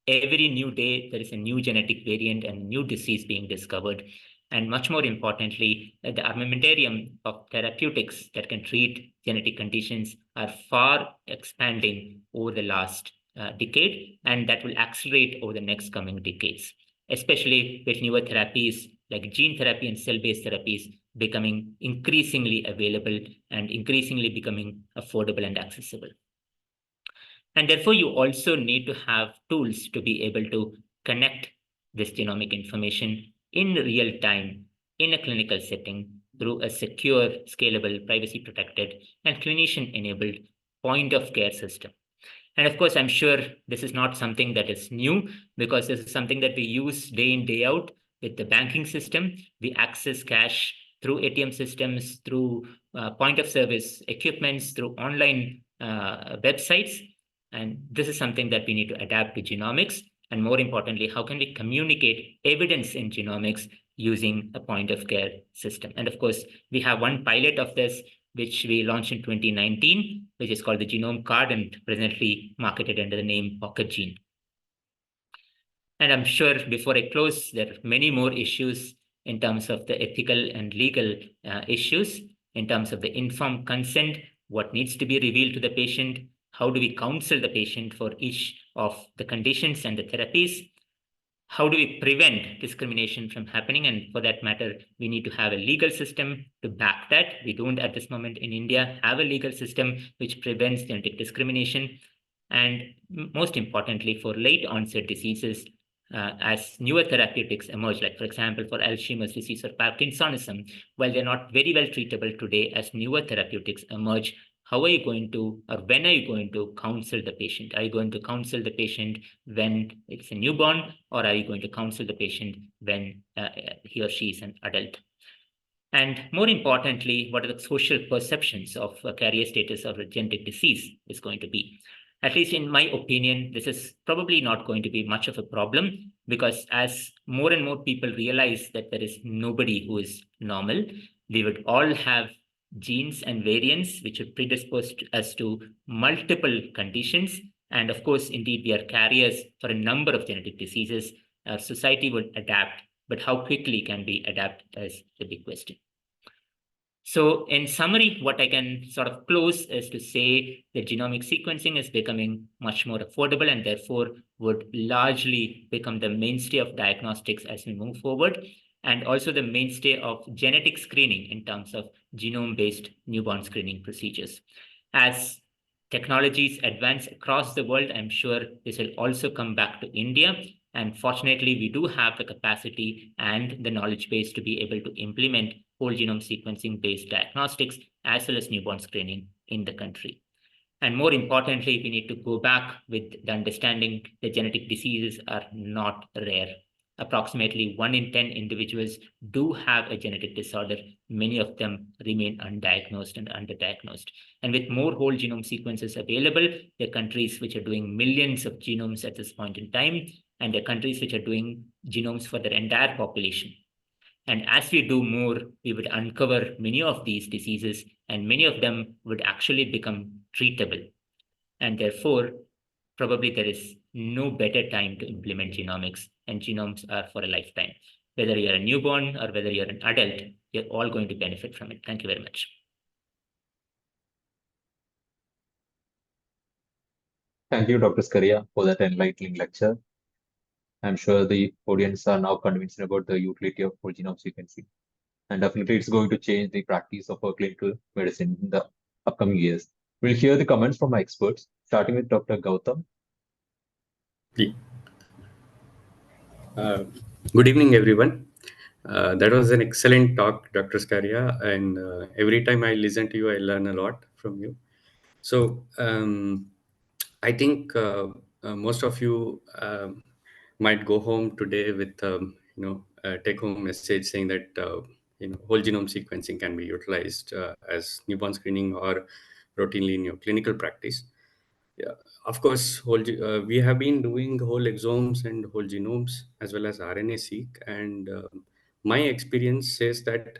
Every new day, there is a new genetic variant and new disease being discovered. And much more importantly, the armamentarium of therapeutics that can treat genetic conditions are far expanding over the last decade, and that will accelerate over the next coming decades, especially with newer therapies like gene therapy and cell-based therapies becoming increasingly available and increasingly becoming affordable and accessible. And therefore, you also need to have tools to be able to connect this genomic information in real time in a clinical setting through a secure, scalable, privacy-protected, and clinician-enabled point-of-care system. And of course, I'm sure this is not something that is new, because this is something that we use day in, day out with the banking system. We access cash through ATM systems, through point-of-service equipments, through online websites. And this is something that we need to adapt to genomics. And more importantly, how can we communicate evidence in genomics using a point-of-care system? And of course, we have one pilot of this, which we launched in 2019, which is called the Genome Card and presently marketed under the name Pocket Gene. And I'm sure before I close, there are many more issues in terms of the ethical and legal issues, in terms of the informed consent, what needs to be revealed to the patient, how do we counsel the patient for each of the conditions and the therapies, how do we prevent discrimination from happening? And for that matter, we need to have a legal system to back that. We don't at this moment in India have a legal system which prevents genetic discrimination. And most importantly, for late onset diseases, as newer therapeutics emerge, like for example, for Alzheimer's disease or Parkinsonism, while they're not very well treatable today, as newer therapeutics emerge, how are you going to, or when are you going to counsel the patient? Are you going to counsel the patient when it's a newborn, or are you going to counsel the patient when he or she is an adult? And more importantly, what are the social perceptions of carrier status of a genetic disease is going to be? At least in my opinion, this is probably not going to be much of a problem, because as more and more people realize that there is nobody who is normal, we would all have genes and variants which would predispose us to multiple conditions. And of course, indeed, we are carriers for a number of genetic diseases. Our society would adapt, but how quickly can we adapt is the big question. So in summary, what I can sort of close is to say that genomic sequencing is becoming much more affordable and therefore would largely become the mainstay of diagnostics as we move forward, and also the mainstay of genetic screening in terms of genome-based newborn screening procedures. As technologies advance across the world, I'm sure this will also come back to India. And fortunately, we do have the capacity and the knowledge base to be able to implement whole genome sequencing-based diagnostics as well as newborn screening in the country. And more importantly, we need to go back with the understanding that genetic diseases are not rare. Approximately 1 in 10 individuals do have a genetic disorder. Many of them remain undiagnosed and underdiagnosed. And with more whole genome sequences available, there are countries which are doing millions of genomes at this point in time, and there are countries which are doing genomes for their entire population. And as we do more, we would uncover many of these diseases, and many of them would actually become treatable. And therefore, probably there is no better time to implement genomics, and genomes are for a lifetime. Whether you're a newborn or whether you're an adult, you're all going to benefit from it. Thank you very much. Thank you, Dr. Skaria, for that enlightening lecture. I'm sure the audience are now convinced about the utility of whole genome sequencing. and definitely it's going to change the practice of clinical medicine in the upcoming years. We'll hear the comments from my experts, starting with Dr. Gautam. Yeah. Good evening, everyone. That was an excellent talk, Dr. Scaria, and every time I listen to you, I learn a lot from you. So I think most of you might go home today with a take-home message saying that whole genome sequencing can be utilized as newborn screening or routinely in your clinical practice. Yeah, of course, we have been doing whole exomes and whole genomes as well as RNA-seq, and my experience says that,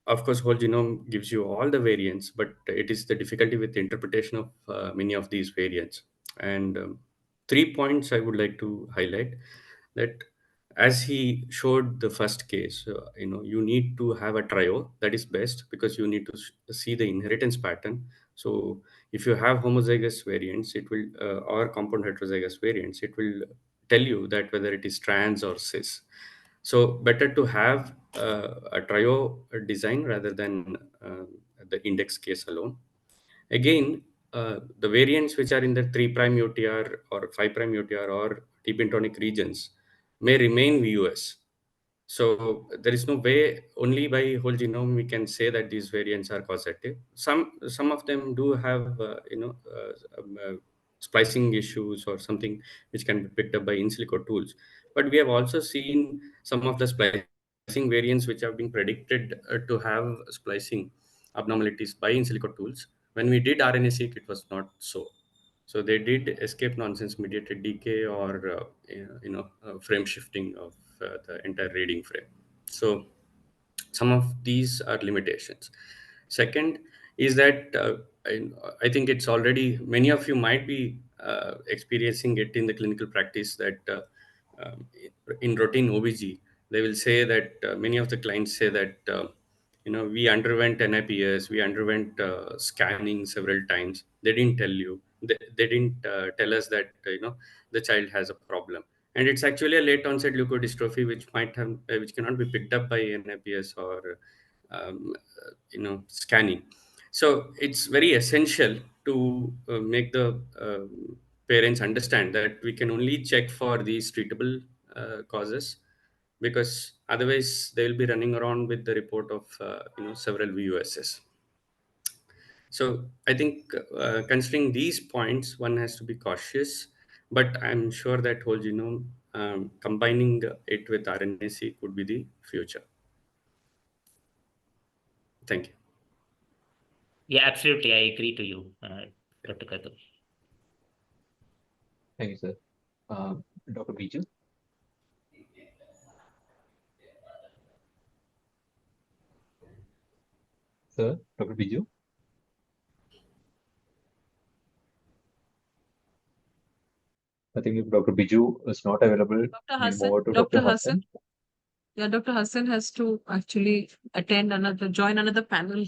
of course, whole genome gives you all the variants, but it is the difficulty with the interpretation of many of these variants. And 3 points I would like to highlight that, as he showed the first case, you need to have a trio. That is best because you need to see the inheritance pattern. So if you have homozygous variants, it will or compound heterozygous variants, it will tell you that whether it is trans or cis. So better to have a trio design rather than the index case alone. Again, the variants which are in the 3' UTR or 5' UTR or deep intonic regions may remain VUS. So there is no way, only by whole genome we can say that these variants are causative. Some of them do have splicing issues or something which can be picked up by in silico tools. But we have also seen some of the splicing variants which have been predicted to have splicing abnormalities by in silico tools. When we did RNA-seq, it was not so. So they did escape nonsense mediated decay or frame shifting of the entire reading frame. So some of these are limitations. Second is that I think it's already, many of you might be experiencing it in the clinical practice that um, in routine OBG, they will say that many of the clients say that we underwent NIPS, we underwent scanning several times. They didn't tell you. They didn't tell us that the child has a problem, and it's actually a late onset leukodystrophy which cannot be picked up by NIPS or scanning. So it's very essential to make the parents understand that we can only check for these treatable causes, because otherwise they will be running around with the report of several VUSs. So I think considering these points, one has to be cautious, but I'm sure that whole genome combining it with RNA-seq would be the future. Thank you. Yeah, absolutely. I agree to you, Dr. Kadam. Thank you, sir. Dr. Biju? Sir, Dr. Biju? I think if Dr. Biju is not available, Dr. we'll Hassan, move over to Dr. Dr. Hassan. Yeah, Dr. Hassan has to actually join another panel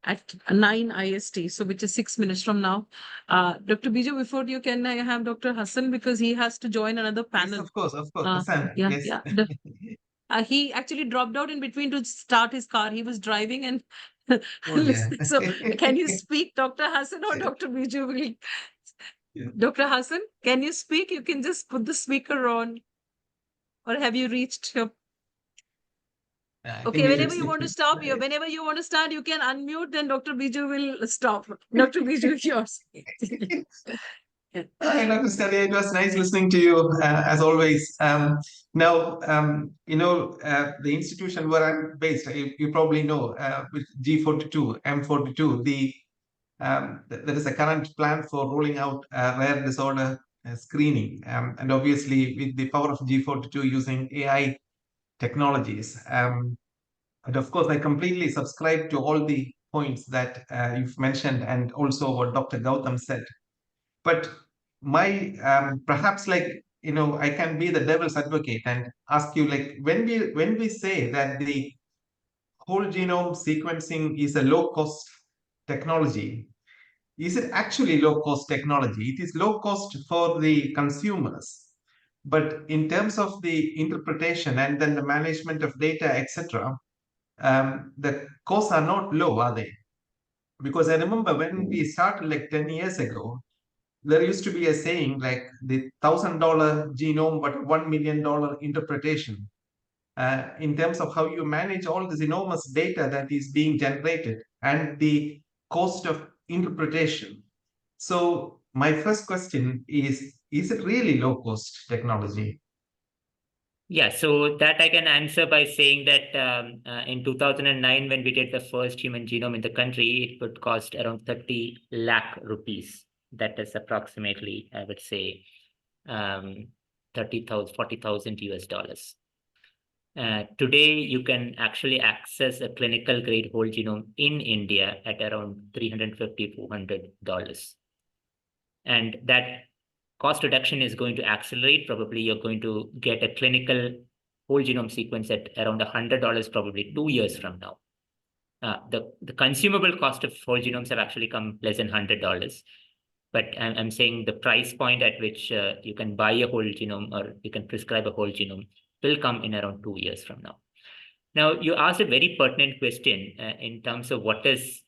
at 9 IST, so which is 6 minutes from now. Dr. Biju, before you, can I have Dr. Hassan, because he has to join another panel. Yes, of course, Hassan. Yeah, Yes. yeah. He actually dropped out in between to start his car. He was driving and Oh, yeah. so can you speak, Dr. Hassan, or Sure. Dr. Biju will? Yeah. Dr. Hassan, can you speak? You can just put the speaker on. Or have you reached your... I Okay, think whenever you want to stop, whenever you want to start, you can unmute, then Dr. Biju will stop. Dr. Biju, yours. Hi, Dr. Scalia. It was nice listening to you, as always. Now, the institution where I'm based, you probably know, with G42, M42, there is a current plan for rolling out rare disorder screening. And obviously, with the power of G42 using AI technologies. And of course, I completely subscribe to all the points that you've mentioned, and also what Dr. Gautam said. But my perhaps, I can be the devil's advocate and ask you, when we say that the whole genome sequencing is a low cost technology, is it actually low cost technology? It is low cost for the consumers, but in terms of the interpretation and then the management of data, etc., the costs are not low, are they? Because I remember when we started like 10 years ago, there used to be a saying like the $1,000 genome, but $1 million interpretation. In terms of how you manage all this enormous data that is being generated and the cost of interpretation. So my first question is it really low cost technology? Yeah, so that I can answer by saying that in 2009, when we did the first human genome in the country, it would cost around 30 lakh rupees. That is approximately, I would say, 30,000, 40,000 US dollars. Today, you can actually access a clinical grade whole genome in India at around $350, $400. And that cost reduction is going to accelerate. Probably you're going to get a clinical whole genome sequence at around $100, probably 2 years from now. The consumable cost of whole genomes have actually come less than $100. But I'm saying the price point at which you can buy a whole genome or you can prescribe a whole genome will come in around 2 years from now. Now, you asked a very pertinent question in terms of what is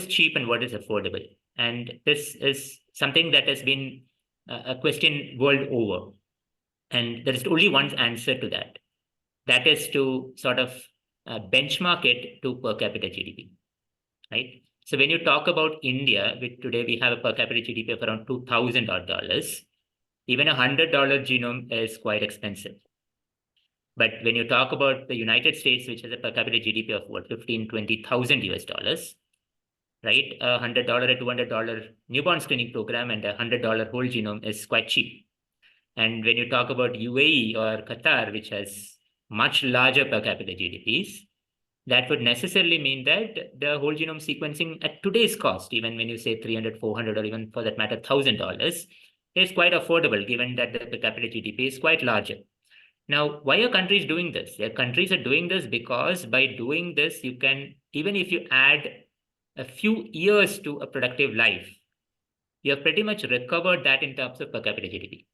cheap and what is affordable. And this is something that has been a question world over. And there is only one answer to that. That is to sort of benchmark it to per capita GDP, right? So when you talk about India, today we have a per capita GDP of around $2,000. Even a $100 genome is quite expensive. But when you talk about the United States, which has a per capita GDP of what, 15, 20,000 US dollars, right? A $100 or $200 newborn screening program and a $100 whole genome is quite cheap. And when you talk about UAE or Qatar, which has much larger per capita GDPs, that would necessarily mean that the whole genome sequencing at today's cost, even when you say $300, $400, or even for that matter, $1,000, is quite affordable, given that the per capita GDP is quite larger. Now, why are countries doing this? Their countries are doing this because by doing this, you can, even if you add a few years to a productive life, you have pretty much recovered that in terms of per capita GDP.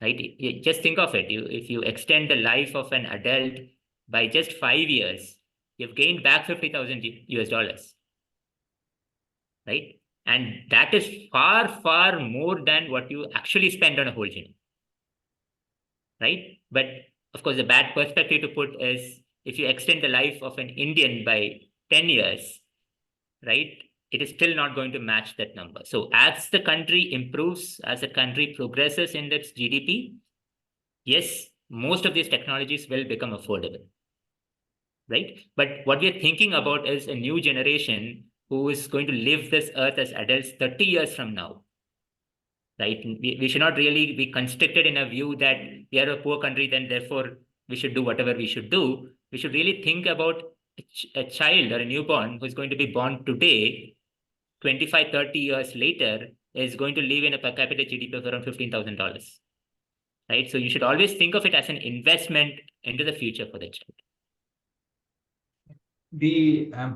Right? You just think of it. If you extend the life of an adult by just 5 years, you've gained back 50,000 US dollars. Right? And that is far, far more than what you actually spend on a whole genome. Right? But of course, the bad perspective to put is if you extend the life of an Indian by 10 years, right, it is still not going to match that number. So as the country improves, as the country progresses in its GDP, yes, most of these technologies will become affordable, right? But what we are thinking about is a new generation who is going to live this earth as adults 30 years from now, right? We should not really be constricted in a view that we are a poor country, then therefore we should do whatever we should do. We should really think about a child or a newborn who's going to be born today, 25, 30 years later, is going to live in a per capita GDP of around $15,000, right? So you should always think of it as an investment into the future for the child.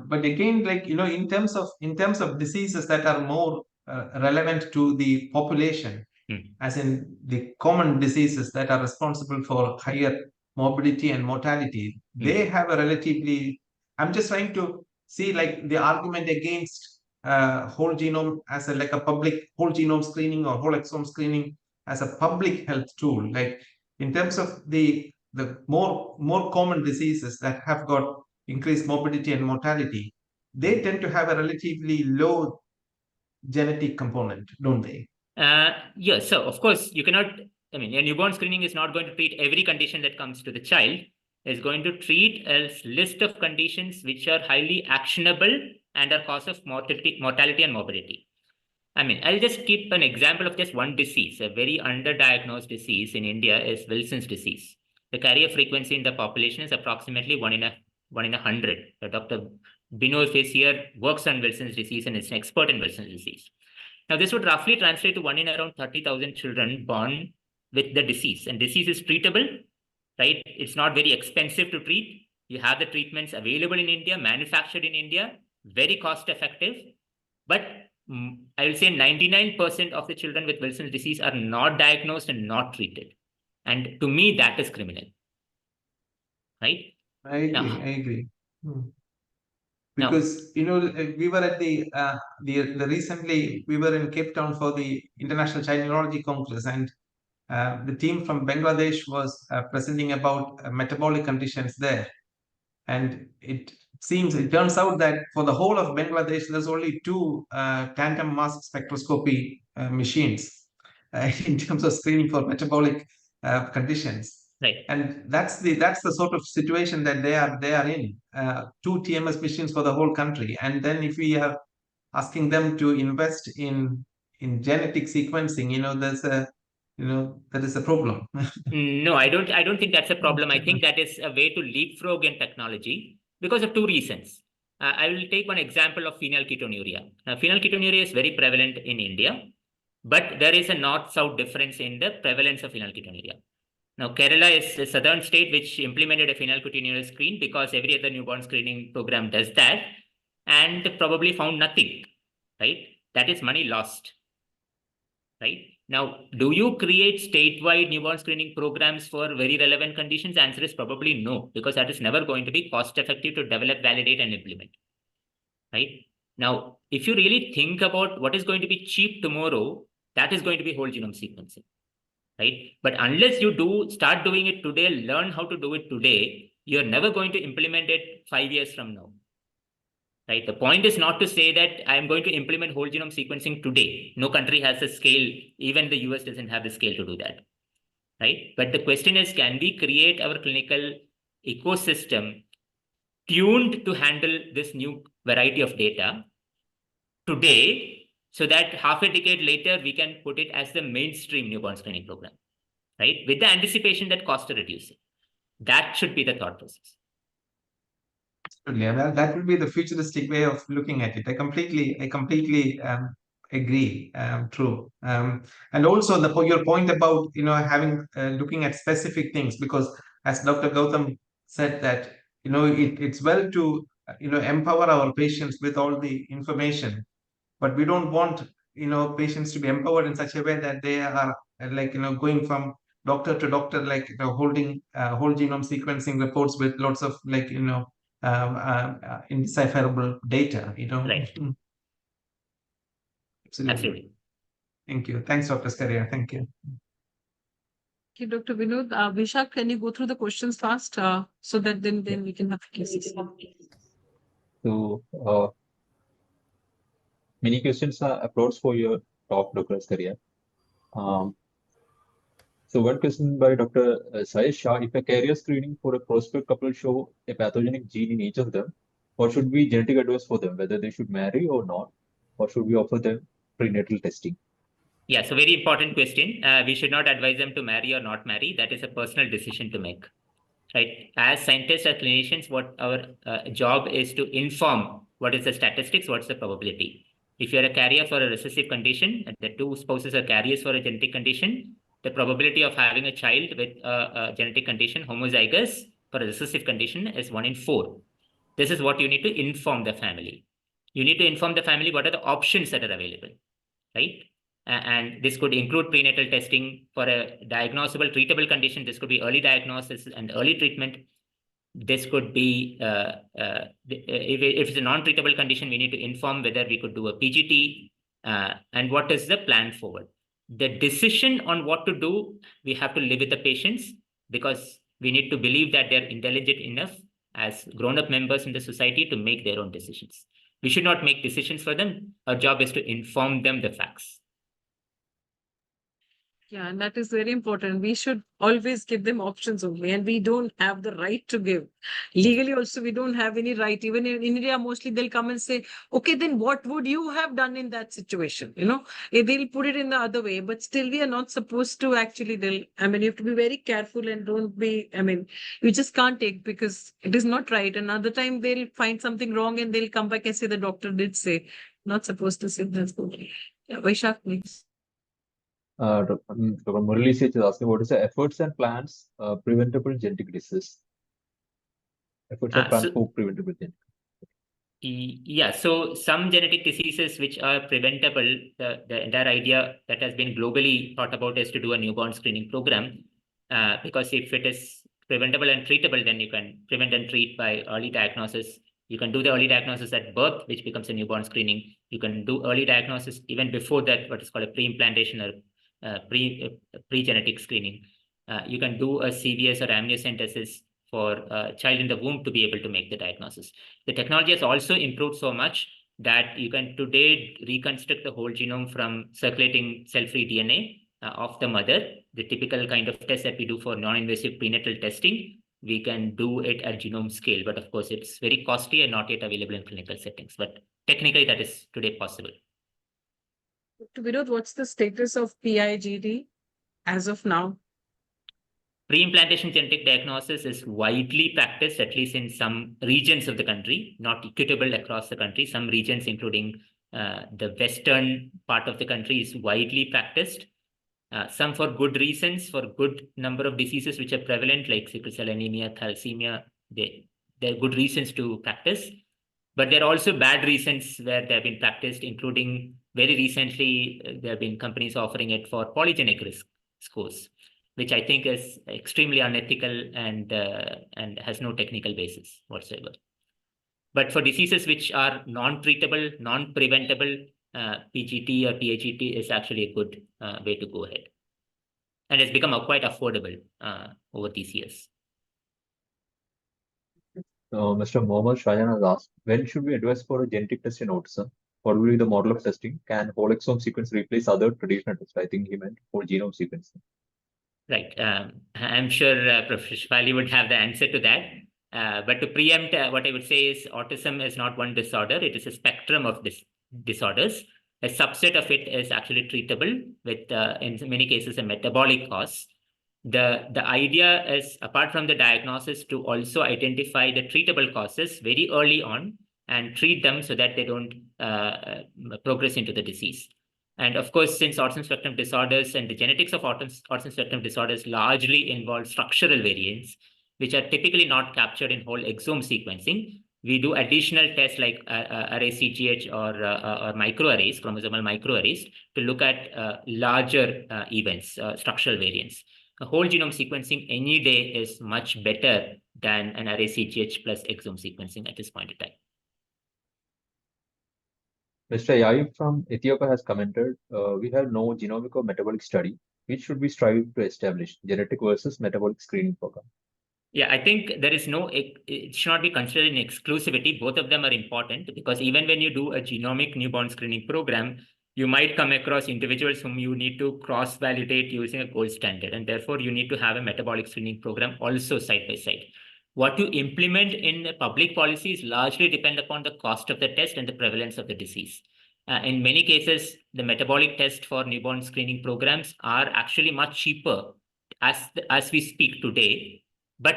But again, like, you know, in terms of diseases that are more relevant to the population, as in the common diseases that are responsible for higher morbidity and mortality, they have a relatively, I'm just trying to see like the argument against whole genome as a public whole genome screening or whole exome screening as a public health tool. Like in terms of the more common diseases that have got increased morbidity and mortality, they tend to have a relatively low genetic component, don't they? Yeah, so of course you cannot, I mean, a newborn screening is not going to treat every condition that comes to the child. It's going to treat a list of conditions which are highly actionable and are cause of mortality and morbidity. I mean, I'll just keep an example of just one disease. A very underdiagnosed disease in India is Wilson's disease. The carrier frequency in the population is approximately 1 in 100. Dr. Binod is here, works on Wilson's disease and is an expert in Wilson's disease. Now, this would roughly translate to 1 in around 30,000 children born with the disease. And disease is treatable, right? It's not very expensive to treat. You have the treatments available in India, manufactured in India, very cost effective. But I will say 99% of the children with Wilson's disease are not diagnosed and not treated. And to me, that is criminal, right? I agree. Now- I agree. Now- Because we were at the recently we were in Cape Town for the International Child Neurology Congress, and the team from Bangladesh was presenting about metabolic conditions there. And it turns out that for the whole of Bangladesh, there's only 2 tandem mass spectroscopy machines in terms of screening for metabolic conditions. Right. And that's the sort of situation that they are in. 2 TMS machines for the whole country. And then if we are asking them to invest in genetic sequencing, that is a problem. No, I don't think that's a problem. I think that is a way to leapfrog in technology because of 2 reasons. I will take one example of phenylketonuria. Now, phenylketonuria is very prevalent in India, but there is a north-south difference in the prevalence of phenylketonuria. Now, Kerala is a southern state which implemented a phenylketonuria screen because every other newborn screening program does that, and probably found nothing, right? That is money lost, right? Now, do you create statewide newborn screening programs for very relevant conditions? The answer is probably no, because that is never going to be cost effective to develop, validate, and implement, right? Now, if you really think about what is going to be cheap tomorrow, that is going to be whole genome sequencing, right? But unless you start doing it today, learn how to do it today, you're never going to implement it 5 years from now. Right. The point is not to say that I'm going to implement whole genome sequencing today. No country has the scale. Even the US doesn't have the scale to do that. Right. But the question is, can we create our clinical ecosystem tuned to handle this new variety of data today, so that half a decade later, we can put it as the mainstream newborn screening program, right? With the anticipation that costs are reducing. That should be the thought process. Well, that would be the futuristic way of looking at it. I completely agree. True. And also your point about having looking at specific things, because as Dr. Gautam said that it's well to empower our patients with all the information, but we don't want patients to be empowered in such a way that they are going from doctor to doctor, holding whole genome sequencing reports with lots of indecipherable data. Right. Absolutely. Thank you. Thanks, Dr. Scaria. Thank you. Thank you, Dr. Vinod. Vishak, can you go through the questions fast so that then we can have cases? So, many questions are approached for your talk, Dr. Scaria. So one question by Dr. Sayesh Shah: if a carrier screening for a prospect couple show a pathogenic gene in each of them, what should be genetic advice for them, whether they should marry or not, or should we offer them prenatal testing? Yeah, so very important question. We should not advise them to marry or not marry. That is a personal decision to make, right? As scientists or clinicians, what our job is to inform what is the statistics, what's the probability. If you're a carrier for a recessive condition, and the 2 spouses are carriers for a genetic condition, the probability of having a child with a genetic condition, homozygous for a recessive condition, is 1 in 4. This is what you need to inform the family. You need to inform the family what are the options that are available, right? And this could include prenatal testing for a diagnosable, treatable condition. This could be early diagnosis and early treatment. This could be, if it's a non-treatable condition, we need to inform whether we could do a PGT and what is the plan forward. The decision on what to do, we have to live with the patients, because we need to believe that they're intelligent enough as grown-up members in the society to make their own decisions. We should not make decisions for them. Our job is to inform them the facts. Yeah, and that is very important. We should always give them options only, and we don't have the right to give. Legally also, we don't have any right. Even in India, mostly they'll come and say, okay, then what would you have done in that situation? They'll put it in the other way, but still we are not supposed to actually, you have to be very careful and don't be, you just can't take, because it is not right. Another time they'll find something wrong and they'll come back and say the doctor did say, not supposed to say that's good. Yeah, Vaishak, please. Dr. Murali is asking, what is the efforts and plans preventable genetic disease? Efforts and plans for preventable genetic. Yeah, so some genetic diseases which are preventable, the entire idea that has been globally thought about is to do a newborn screening program, because if it is preventable and treatable, then you can prevent and treat by early diagnosis. You can do the early diagnosis at birth, which becomes a newborn screening. You can do early diagnosis even before that, what is called a pre-implantation or pre-genetic screening. You can do a CVS or amniocentesis for a child in the womb to be able to make the diagnosis. The technology has also improved so much that you can today reconstruct the whole genome from circulating cell-free DNA of the mother. The typical kind of test that we do for non-invasive prenatal testing, we can do it at genome scale. But of course, it's very costly and not yet available in clinical settings. But technically, that is today possible. Dr. Vinod, what's the status of PIGD as of now? Pre-implantation genetic diagnosis is widely practiced, at least in some regions of the country, not equitable across the country. Some regions, including the western part of the country, is widely practiced. Some for good reasons, for good number of diseases which are prevalent, like sickle cell anemia, thalassemia. There are good reasons to practice. But there are also bad reasons where they have been practiced, including very recently, there have been companies offering it for polygenic risk scores, which I think is extremely unethical and has no technical basis whatsoever. But for diseases which are non-treatable, non-preventable, PGT or PAGT is actually a good way to go ahead. And it's become quite affordable over these years. Mr. Mohammed Shajan has asked, when should we advise for a genetic test in autism? What will be the model of testing? Can whole exome sequence replace other traditional tests? I think he meant for genome sequencing. Right. I'm sure Professor Shefali would have the answer to that. But to preempt, what I would say is autism is not one disorder. It is a spectrum of disorders. A subset of it is actually treatable with, in many cases, a metabolic cause. The idea is, apart from the diagnosis, to also identify the treatable causes very early on and treat them so that they don't progress into the disease. And of course, since autism spectrum disorders and the genetics of autism spectrum disorders largely involve structural variants, which are typically not captured in whole exome sequencing, we do additional tests like array CGH or microarrays, chromosomal microarrays, to look at larger events, structural variants. A whole genome sequencing any day is much better than an array CGH plus exome sequencing at this point in time. Mr. Yaib from Ethiopia has commented, we have no genomic or metabolic study. Which should we strive to establish, genetic versus metabolic screening program? Yeah, I think there is no, it should not be considered in exclusivity. Both of them are important because even when you do a genomic newborn screening program, you might come across individuals whom you need to cross-validate using a gold standard. And therefore, you need to have a metabolic screening program also side by side. What you implement in public policies largely depend upon the cost of the test and the prevalence of the disease. In many cases, the metabolic test for newborn screening programs are actually much cheaper as we speak today. But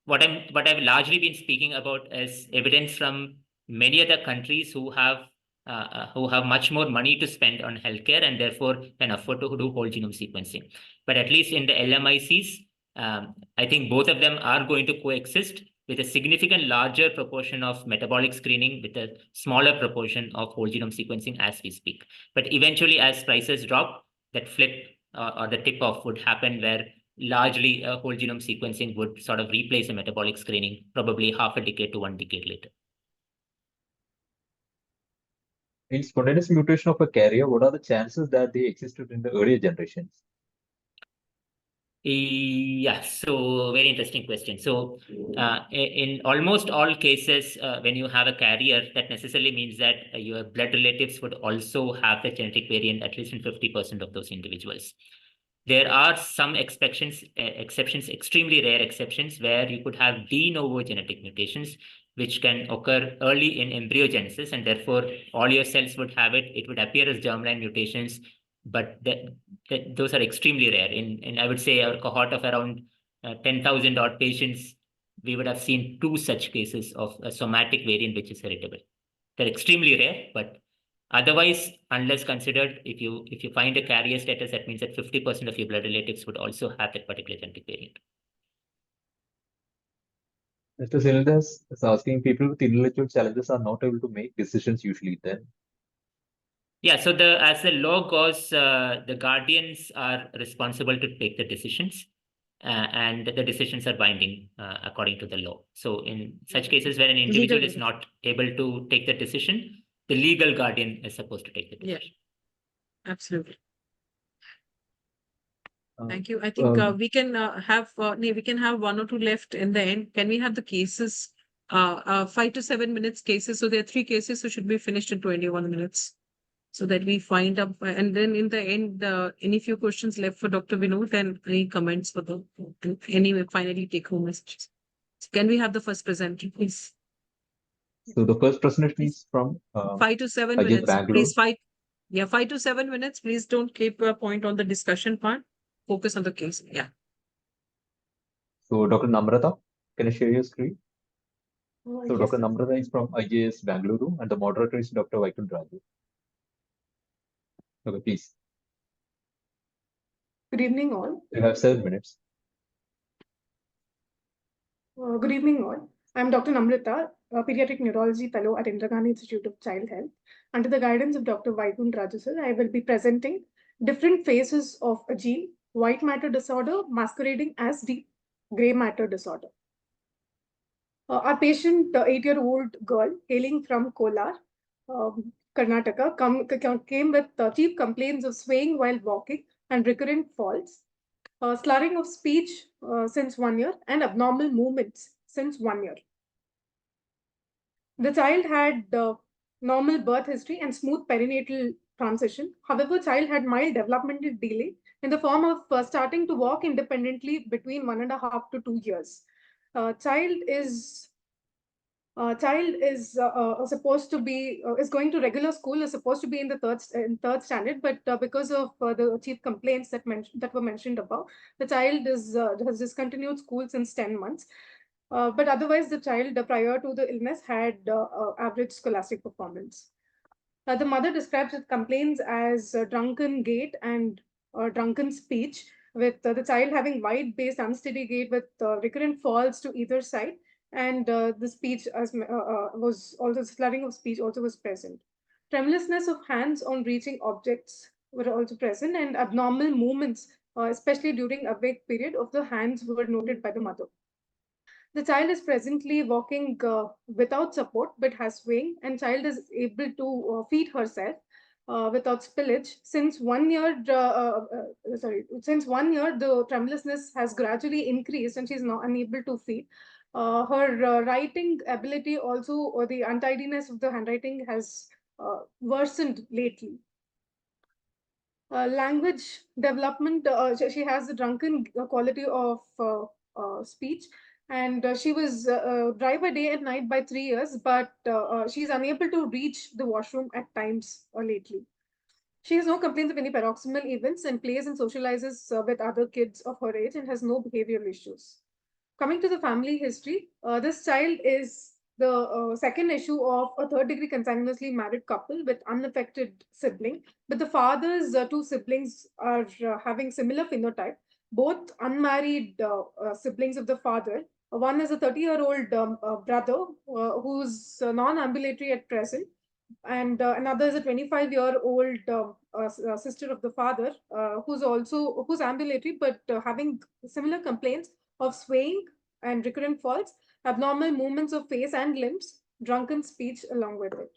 what I've largely been speaking about is evidence from many other countries who have much more money to spend on healthcare and therefore can afford to do whole genome sequencing. But at least in the LMICs, I think both of them are going to coexist with a significant larger proportion of metabolic screening with a smaller proportion of whole genome sequencing as we speak. But eventually, as prices drop, that flip or the tip-off would happen where largely whole genome sequencing would sort of replace a metabolic screening, probably half a decade to 1 decade later. In spontaneous mutation of a carrier, what are the chances that they existed in the earlier generations? Yeah, so very interesting question. So in almost all cases, when you have a carrier, that necessarily means that your blood relatives would also have the genetic variant, at least in 50% of those individuals. There are some exceptions, extremely rare exceptions, where you could have de novo genetic mutations, which can occur early in embryogenesis, and therefore all your cells would have it. It would appear as germline mutations, but those are extremely rare. In I would say our cohort of around 10,000 odd patients, we would have seen 2 such cases of a somatic variant which is heritable. They're extremely rare, but otherwise, unless considered, if you find a carrier status, that means that 50% of your blood relatives would also have that particular genetic variant. Mr. Sildas is asking, people with intellectual challenges are not able to make decisions usually then. Yeah, so as the law goes, the guardians are responsible to take the decisions. and the decisions are binding according to the law. So in such cases where an individual is not able to take the decision, the legal guardian is supposed to take the decision. Yeah, absolutely. Thank you. I think we can have one or two left in the end. Can we have the cases, 5 to 7 minutes cases? So there are 3 cases, so should be finished in 21 minutes. So that we find up, and then in the end, any few questions left for Dr. Vinod and any comments for any finally take home messages. So can we have the first presenter, please? So the first presentation is from 5 to 7 IGS minutes. Bangalore. Please 5 to 7 minutes. Please don't keep a point on the discussion part. Focus on the case. Yeah. So Dr. Namrata, can you share your screen? So Yes, Dr. sir. Namrata is from IGS Bangalore, and the moderator is Dr. Vaikund Raju. Okay, please. Good evening, all. You have 7 minutes. Good evening, all. I'm Dr. Namrata, a pediatric neurology fellow at Indira Gandhi Institute of Child Health. Under the guidance of Dr. Vaikund Raju, sir, I will be presenting different phases of a gene, white matter disorder masquerading as deep gray matter disorder. Our patient, the 8-year-old girl hailing from Kolar, Karnataka, came with chief complaints of swaying while walking and recurrent falls, slurring of speech since 1 year, and abnormal movements since 1 year. The child had normal birth history and smooth perinatal transition. However, child had mild developmental delay in the form of starting to walk independently between 1.5 to 2 years. Child is supposed to be is going to regular school, is supposed to be in the third standard, but because of the chief complaints that were mentioned above, the child has discontinued school since 10 months. But otherwise, the child prior to the illness had average scholastic performance. The mother describes the complaints as drunken gait and drunken speech, with the child having wide-based unsteady gait with recurrent falls to either side, and the speech was also slurring of speech also was present. Tremulousness of hands on reaching objects were also present, and abnormal movements, especially during awake period of the hands, were noted by the mother. The child is presently walking without support but has swing, and child is able to feed herself without spillage. Since 1 year, since 1 year, the tremulousness has gradually increased, and she's now unable to feed. Her writing ability also, or the untidiness of the handwriting, has worsened lately. Language development, she has the drunken quality of speech, and she was dry by day and night by 3 years, but she's unable to reach the washroom at times lately. She has no complaints of any paroxysmal events and plays and socializes with other kids of her age and has no behavioral issues. Coming to the family history, this child is the second issue of a third-degree consanguineously married couple with unaffected sibling, but the father's 2 siblings are having similar phenotype, both unmarried siblings of the father. One is a 30-year-old brother who's non-ambulatory at present, and another is a 25-year-old sister of the father who's ambulatory but having similar complaints of swaying and recurrent falls, abnormal movements of face and limbs, drunken speech along with it.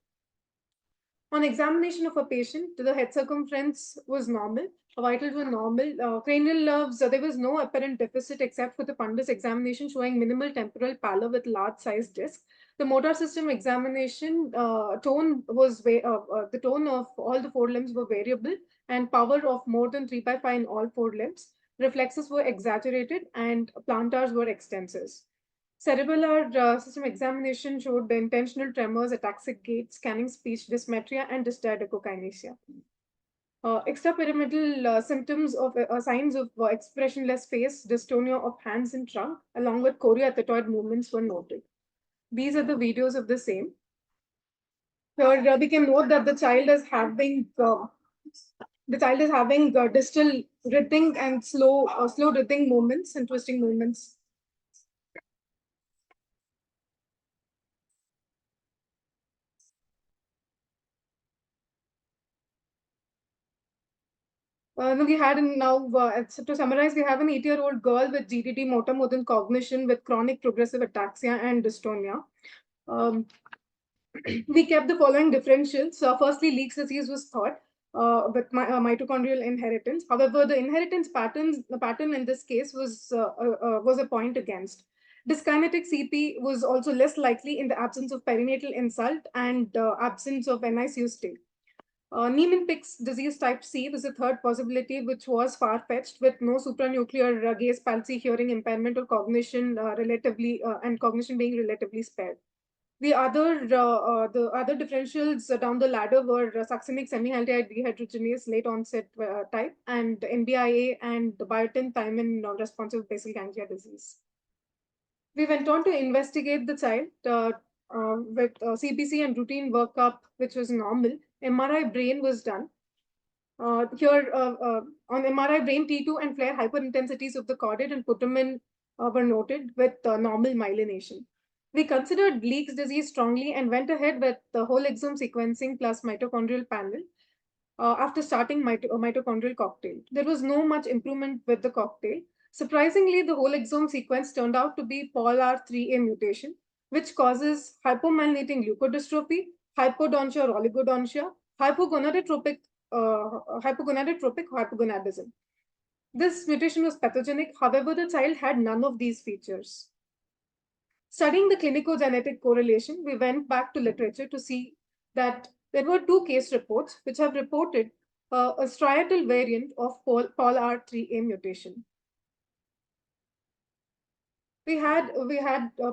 On examination of a patient, the head circumference was normal, vitals were normal, cranial nerves, there was no apparent deficit except for the fundus examination showing minimal temporal pallor with large sized disc. The motor system examination tone was the tone of all the 4 limbs were variable, and power of more than 3/5 in all 4 limbs. Reflexes were exaggerated and plantars were extensors. Cerebellar system examination showed the intentional tremors, ataxic gait, scanning speech, dysmetria, and dysdiadochokinesia. Extrapyramidal symptoms of signs of expressionless face, dystonia of hands and trunk, along with chorioathetoid movements were noted. These are the videos of the same. Here we can note that the child is having distal writhing and slow writhing movements and twisting movements. We had to summarize, we have an 8-year-old girl with GDD, motor more than cognition, with chronic progressive ataxia and dystonia. We kept the following differentials. Firstly, Leak's disease was thought with mitochondrial inheritance. However, the inheritance the pattern in this case was a point against. Dyskinetic CP was also less likely in the absence of perinatal insult and absence of NICU stay. Niemann-Pick's disease type C was a third possibility, which was far-fetched, with no supranuclear gaze palsy, hearing impairment, or cognition cognition being relatively spared. The other differentials down the ladder were succinic semialdehyde dehydrogenase late onset type and NBIA and the biotin thiamine responsive basal ganglia disease. We went on to investigate the child with CBC and routine workup, which was normal. MRI brain was done. Here on MRI brain, T2 and flare hyperintensities of the caudate and putamen were noted with normal myelination. We considered Leak's disease strongly and went ahead with the whole exome sequencing plus mitochondrial panel after starting mitochondrial cocktail. There was no much improvement with the cocktail. Surprisingly, the whole exome sequence turned out to be POLR3A mutation, which causes hypomyelinating leukodystrophy, hypodontia or oligodontia, hypogonadotropic hypogonadism. This mutation was pathogenic. However, the child had none of these features. Studying the clinicogenetic correlation, we went back to literature to see that there were 2 case reports which have reported a striatal variant of POLR3A mutation. We had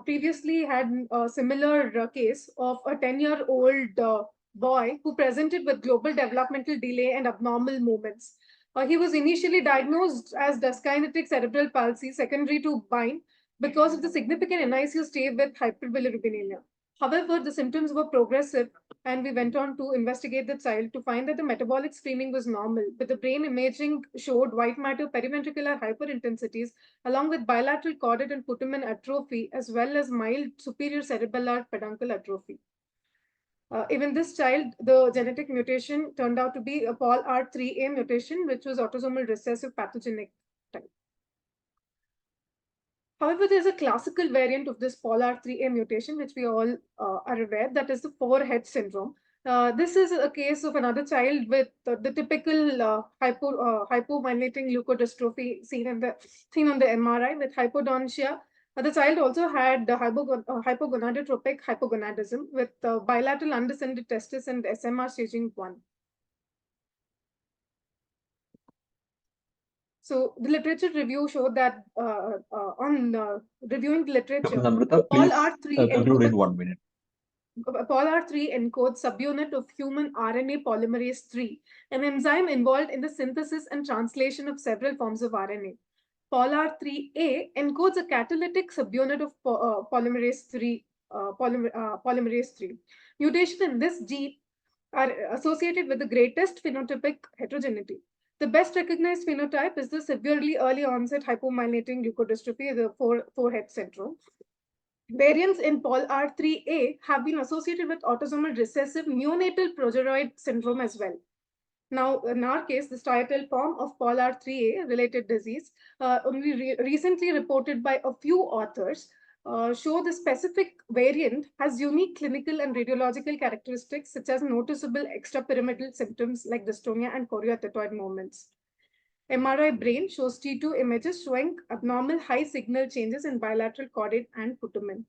previously had a similar case of a 10-year-old boy who presented with global developmental delay and abnormal movements. He was initially diagnosed as dyskinetic cerebral palsy secondary to BIND because of the significant NICU stay with hyperbilirubinemia. However, the symptoms were progressive, and we went on to investigate the child to find that the metabolic screening was normal, but the brain imaging showed white matter periventricular hyperintensities, along with bilateral caudate and putamen atrophy, as well as mild superior cerebellar peduncle atrophy. Even this child, the genetic mutation turned out to be a POLR3A mutation, which was autosomal recessive pathogenic type. However, there's a classical variant of this POLR3A mutation, which we all are aware, that is the four-head syndrome. This is a case of another child with the typical hypomyelinating leukodystrophy seen on the MRI with hypodontia. The child also had hypogonadotropic hypogonadism with bilateral undescended testis and SMR staging 1. So the literature review showed that on reviewing the literature, Dr. Namrata, please POLR3 conclude in 1 minute. POLR3 encodes subunit of human RNA polymerase 3, an enzyme involved in the synthesis and translation of several forms of RNA. POLR3A encodes a catalytic subunit of polymerase 3. Mutation in this gene are associated with the greatest phenotypic heterogeneity. The best recognized phenotype is the severely early onset hypomyelinating leukodystrophy, the four-head syndrome. Variants in POLR3A have been associated with autosomal recessive neonatal progeroid syndrome as well. Now, in our case, the striatal form of POLR3A related disease, only recently reported by a few authors, show the specific variant has unique clinical and radiological characteristics, such as noticeable extrapyramidal symptoms like dystonia and chorioathetoid movements. MRI brain shows T2 images showing abnormal high signal changes in bilateral caudate and putamen.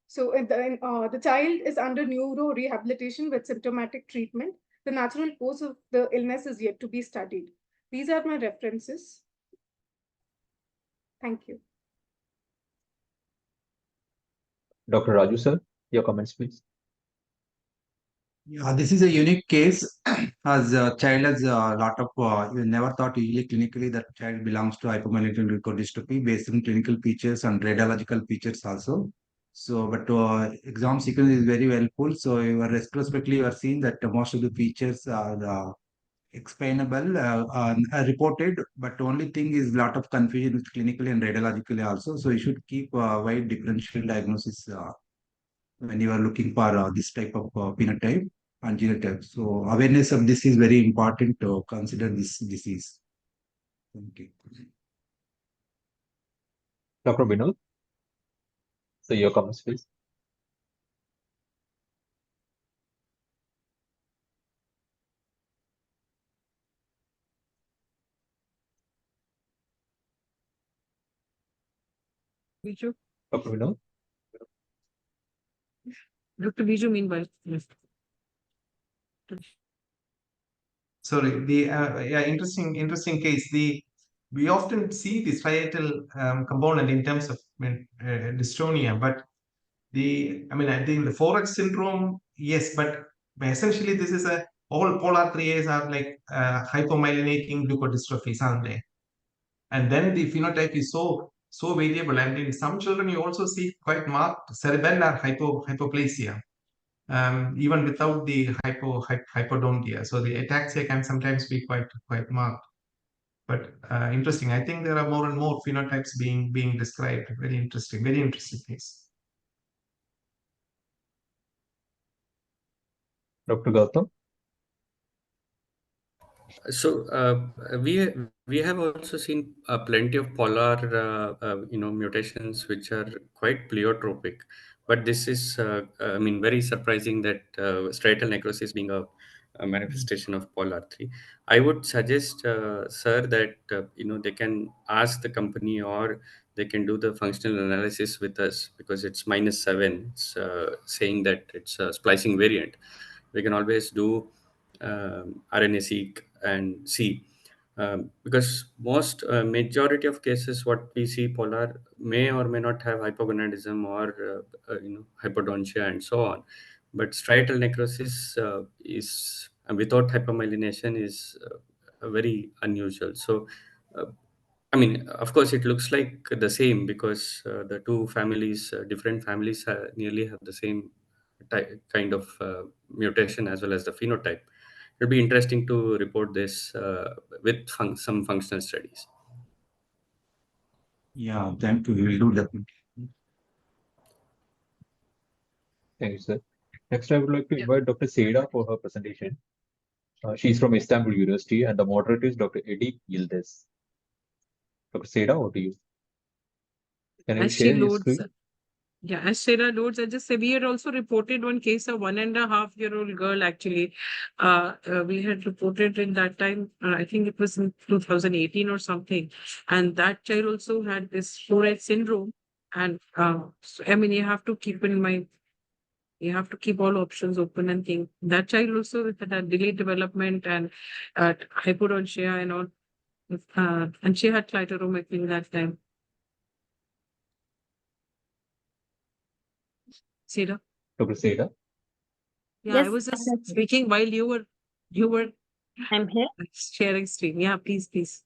So the child is under neurorehabilitation with symptomatic treatment. The natural course of the illness is yet to be studied. These are my references. Thank you. Dr. Raju, sir, your comments, please. Yeah, this is a unique case as a child has a lot of, you never thought usually clinically that child belongs to hypomyelinating leukodystrophy based on clinical features and radiological features also. So, but exam sequence is very helpful. So, you are retrospectively, you are seeing that most of the features are explainable, reported, but only thing is lot of confusion with clinically and radiologically also. So, you should keep wide differential diagnosis when you are looking for this type of phenotype. and genotype. So awareness of this is very important to consider this disease. Thank you. Dr. Vinod, so your comments, please. Viju? Dr. Vinod? Dr. Viju, meanwhile. Yes. Sorry, yeah, interesting case. We often see the striatal component in terms of dystonia, but I think the 4X syndrome, yes, but essentially this is all polar 3As are like hypomyelinating leukodystrophies, aren't they? And then the phenotype is so variable, and in some children you also see quite marked cerebellar hypoplasia. Even without the hypodontia. So the ataxia can sometimes be quite marked. But interesting. I think there are more and more phenotypes being described. Very interesting case. Dr. Gautam? So we have also seen plenty of polar mutations which are quite pleiotropic, but this is very surprising that striatal necrosis being a manifestation of polar 3. I would suggest, sir, that they can ask the company, or they can do the functional analysis with us, because it's -7. It's saying that it's a splicing variant. We can always do RNA-seq and see, because most majority of cases what we see polar may or may not have hypogonadism or hypodontia and so on, but striatal necrosis is without hypomyelination is very unusual. So of course it looks like the same, because the two families, different families, nearly have the same kind of mutation as well as the phenotype. It'll be interesting to report this with some functional studies. Yeah, thank you. We will do that. Thank you, sir. Next, I would like to invite Dr. Seda for her presentation. She's from Istanbul University, and the moderator is Dr. Edip Yildiz. Dr. Seda, over to you. Can you As share she your loads, screen? yeah, as Sarah loads, I just say we had also reported one case of 1.5-year-old girl. Actually, we had reported in that time. I think it was in 2018 or something, and that child also had this Tourette syndrome. And so, you have to keep in mind, you have to keep all options open and think. That child also had a delayed development and hypodontia and all, and she had clitoromegaly that time. Sarah? Dr. Seda? Yeah, Yes, I was just definitely. speaking while you were I'm here. sharing screen. Yeah, please.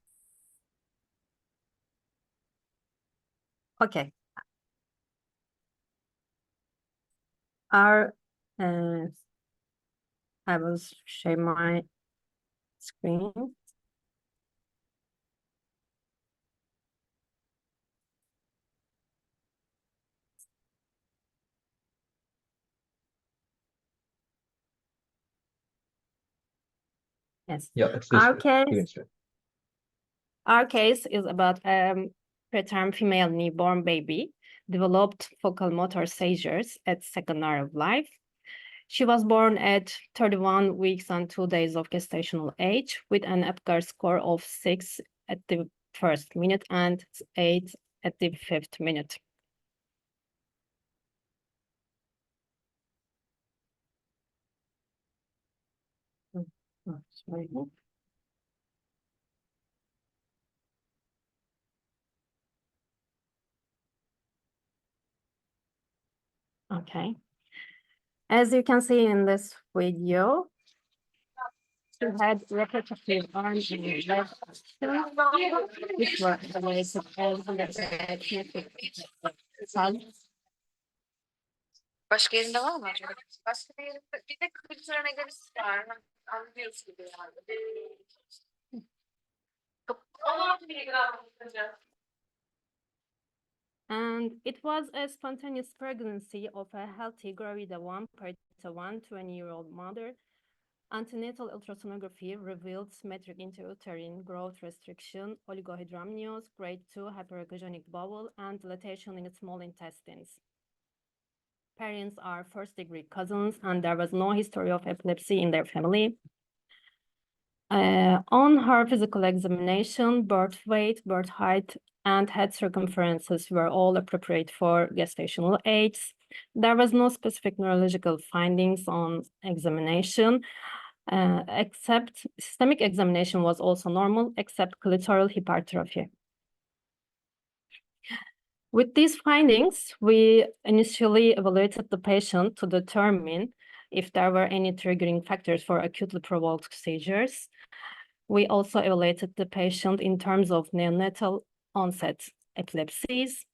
Okay. I will share my screen. Yes. Yeah, it's just Our case is about preterm female newborn baby, developed focal motor seizures at second hour of life. She was born at 31 weeks and 2 days of gestational age, with an Apgar score of 6 at the first minute and 8 at the 5th minute. Sorry. Okay. As you can see in this video, she had repetitive arm and leg actions, which were related as Başka yerinde var mı acaba? Başka bir yerinde bir de kırıcılarına göre var. Anlıyoruz gibi yani. And it was a spontaneous pregnancy of a healthy gravida 1 a 20-year-old mother. Antenatal ultrasonography revealed symmetric intrauterine growth restriction, oligohydramnios, grade 2 hyperechogenic bowel, and dilatation in the small intestines. Parents are first-degree cousins, and there was no history of epilepsy in their family. On her physical examination, birth weight, birth height, and head circumferences were all appropriate for gestational age. There was no specific neurological findings on examination, except systemic examination was also normal, except clitoral hypertrophy. With these findings, we initially evaluated the patient to determine if there were any triggering factors for acutely provoked seizures. We also evaluated the patient in terms of neonatal onset epilepsies.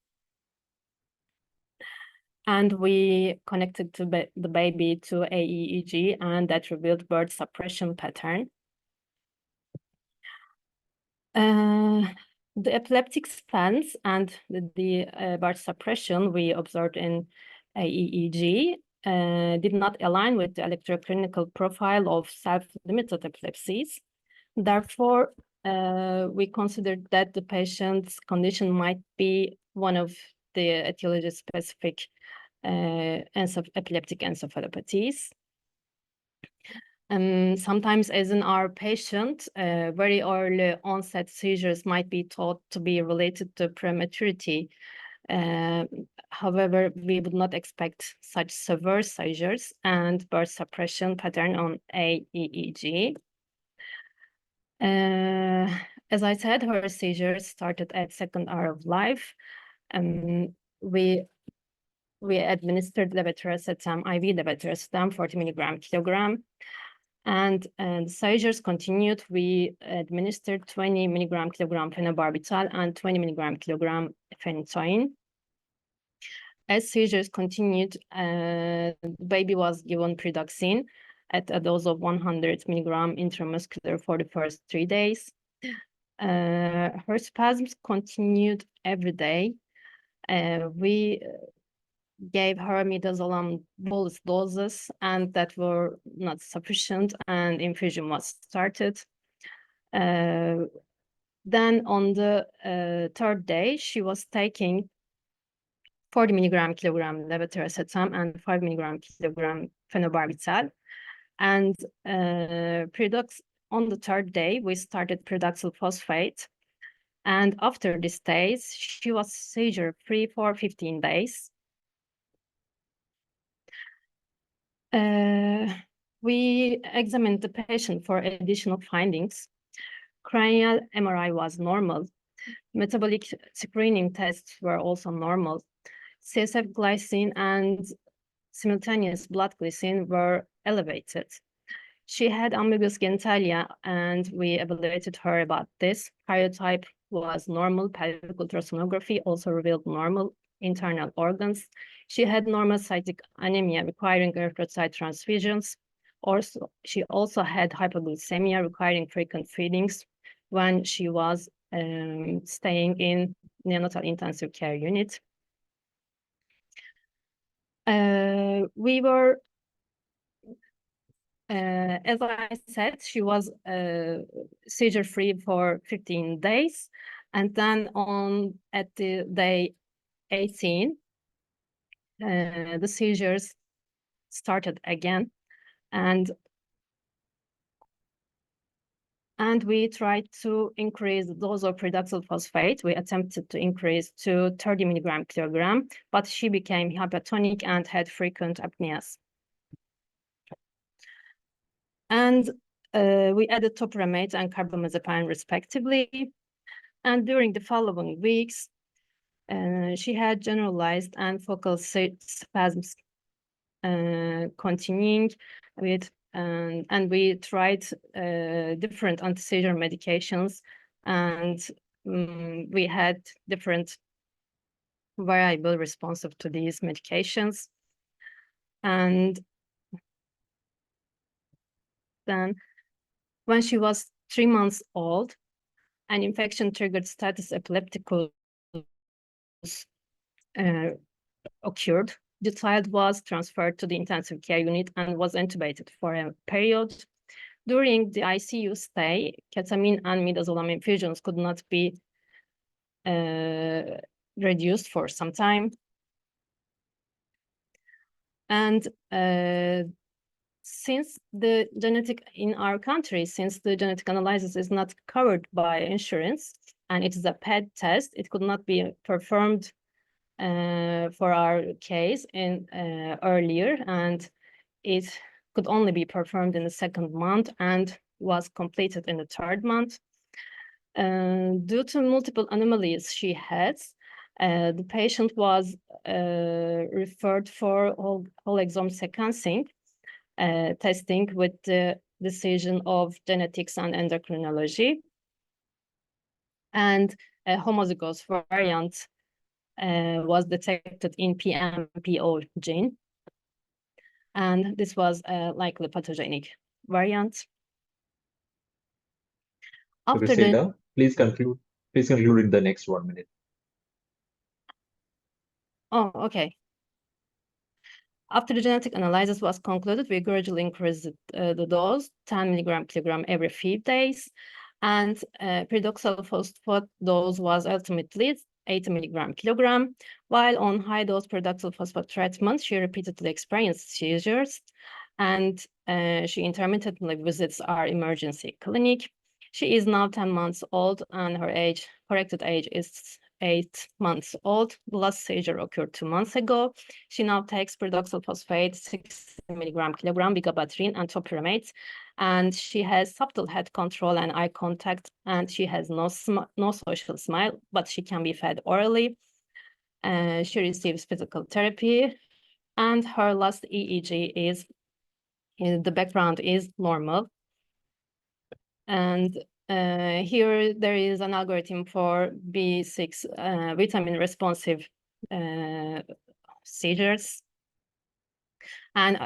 And we connected the baby to AEEG, and that revealed birth suppression pattern. The epileptic spasms and the birth suppression we observed in AEEG did not align with the electroclinical profile of self-limited epilepsies. Therefore, we considered that the patient's condition might be one of the etiology-specific epileptic encephalopathies. Sometimes, as in our patient, very early onset seizures might be thought to be related to prematurity. However, we would not expect such severe seizures and birth suppression pattern on AEEG. As I said, her seizures started at second hour of life. We administered levetiracetam, IV levetiracetam, 40 mg/kg. And seizures continued. We administered 20 mg/kg phenobarbital and 20 mg/kg phenytoin. As seizures continued, the baby was given pyridoxine at a dose of 100 mg intramuscular for the first 3 days. Her spasms continued every day. We gave her midazolam bolus doses, and that were not sufficient, and infusion was started. Then on the third day, she was taking 40 mg/kg levetiracetam and 5 mg/kg phenobarbital. And on the third day, we started pyridoxal phosphate. And after these days, she was seizure-free for 15 days. We examined the patient for additional findings. Cranial MRI was normal. Metabolic screening tests were also normal. CSF glycine and simultaneous blood glycine were elevated. She had ambiguous genitalia, and we evaluated her about this. Karyotype was normal. Pelvic ultrasonography also revealed normal internal organs. She had normocytic anemia requiring erythrocyte transfusions. She also had hypoglycemia requiring frequent feedings when she was staying in neonatal intensive care unit. We were, as I said, she was seizure-free for 15 days. And then at the day 18, the seizures started again. And we tried to increase the dose of pyridoxal phosphate. We attempted to increase to 30 mg/kg, but she became hypertonic and had frequent apneas. And we added topiramate and carbamazepine respectively. And during the following weeks, she had generalized and focal spasms continuing with, and we tried different anti-seizure medications, and we had different variable responsive to these medications. And then when she was 3 months old, an infection-triggered status epilepticus occurred. The child was transferred to the intensive care unit and was intubated for a period. During the ICU stay, ketamine and midazolam infusions could not be reduced for some time. And since the genetic in our country, since the genetic analysis is not covered by insurance and it is a PET test, it could not be performed for our case in earlier, and it could only be performed in the 2nd month and was completed in the 3rd month. Due to multiple anomalies she had, the patient was referred for whole exome sequencing testing with the decision of genetics and endocrinology. And a homozygous variant was detected in PMPO gene. And this was a likely pathogenic variant. Dr. After the Seda, please conclude. Please conclude in the next 1 minute. Oh, okay. After the genetic analysis was concluded, we gradually increased the dose, 10 mg/kg every 5 days, and pyridoxal phosphate dose was ultimately 80 mg/kg. While on high dose pyridoxal phosphate treatment, she repeatedly experienced seizures, and she intermittently visits our emergency clinic. She is now 10 months old, and her corrected age is 8 months old. The last seizure occurred 2 months ago. She now takes pyridoxal phosphate, 60 mg/kg, vigabatrin, and topiramate, and she has subtle head control and eye contact, and she has no social smile, but she can be fed orally. She receives physical therapy, and her last EEG is, the background is normal. And here there is an algorithm for B6 vitamin responsive seizures. And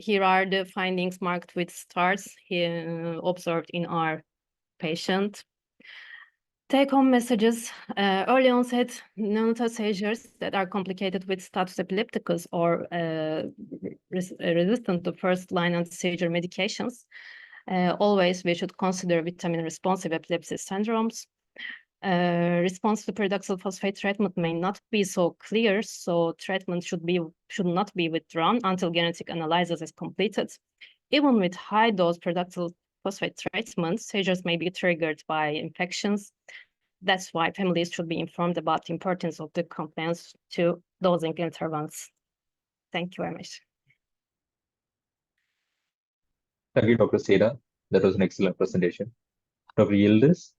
here are the findings marked with stars observed in our patient. Take-home messages: early onset neonatal seizures that are complicated with status epilepticus or resistant to first-line anti-seizure medications. Always we should consider vitamin responsive epilepsy syndromes. Response to pyridoxal phosphate treatment may not be so clear, so treatment should not be withdrawn until genetic analysis is completed. Even with high dose pyridoxal phosphate treatment, seizures may be triggered by infections. That's why families should be informed about the importance of the compliance to dosing intervals. Thank you very much. Thank you, Dr. Seda. That was an excellent presentation. Dr. Yildiz?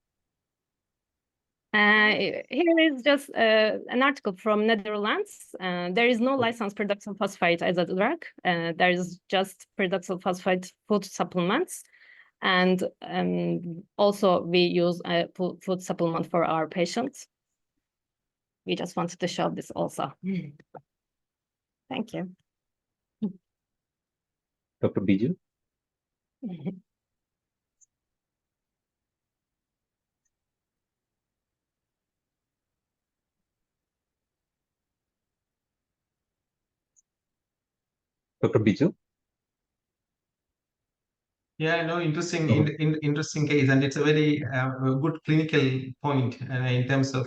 Here is just an article from Netherlands. There is no licensed pyridoxal phosphate as a drug. There is just pyridoxal phosphate food supplements. And also we use a food supplement for our patients. We just wanted to show this also. Thank you. Dr. Biju? Dr. Biju? Yeah, no, interesting case, and it's a very good clinical point in terms of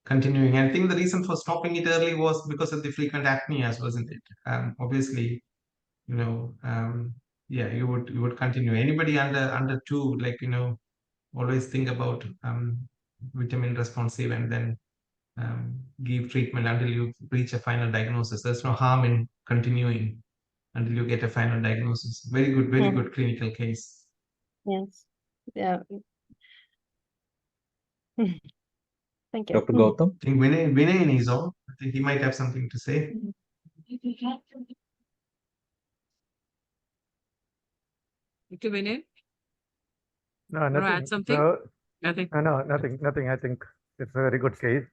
continuing. And I think the reason for stopping it early was because of the frequent apneas, wasn't it? Obviously, yeah, you would continue. Anybody under 2, like, always think about vitamin responsive and then give treatment until you reach a final diagnosis. There's no harm in continuing until you get a final diagnosis. Very good clinical case. Yes. Yeah. Thank you. Dr. Gautam? I think Vinay is on. I think he might have something to say. Dr. Vinay? No, nothing. Add something? No, Nothing. no, nothing. I think it's a very good case,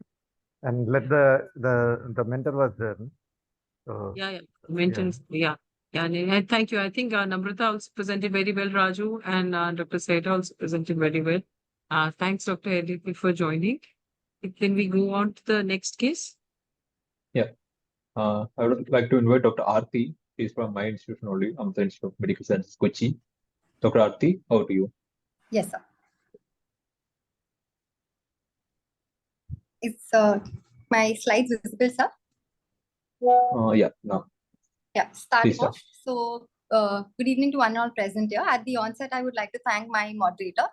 and let the mentor was there. So Yeah. Maintenance. Yeah. And thank you. I think Namrata also presented very well, Raju, and Dr. Seda also presented very well. Thanks, Dr. Edith, for joining. Then we go on to the next case. Yeah. I would like to invite Dr. Aarti. She's from my institution only, Amrita Institute of Medical Sciences, Kochi. Dr. Aarti, over to you. Yes, sir. Is my slides visible, sir? Yeah, now. Yeah, starting Please start. off. So, good evening to one and all present here. At the onset, I would like to thank my moderator,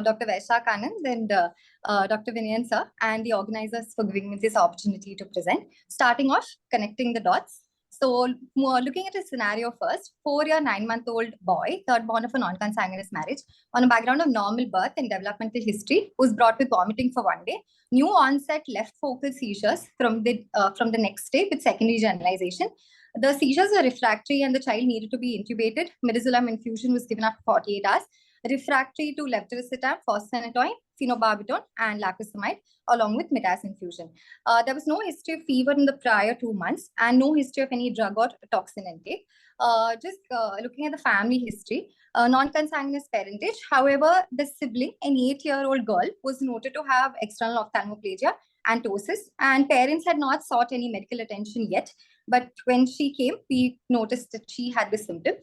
Dr. Vaishak Anand and Dr. Vinayan sir, and the organizers for giving me this opportunity to present. Starting off, connecting the dots. So, looking at a scenario first, 4-year, 9-month-old boy, third born of a non-consanguineous marriage, on a background of normal birth and developmental history, was brought with vomiting for 1 day. New onset left focal seizures from the next day with secondary generalization. The seizures were refractory and the child needed to be intubated. Midazolam infusion was given after 48 hours. Refractory to levetiracetam, fosphenytoin, phenobarbital, and lacosamide, along with midas infusion. There was no history of fever in the prior 2 months and no history of any drug or toxin intake. Looking at the family history, non-consanguineous parentage. However, the sibling, an 8-year-old girl, was noted to have external ophthalmoplegia and ptosis, and parents had not sought any medical attention yet. But when she came, we noticed that she had the symptom.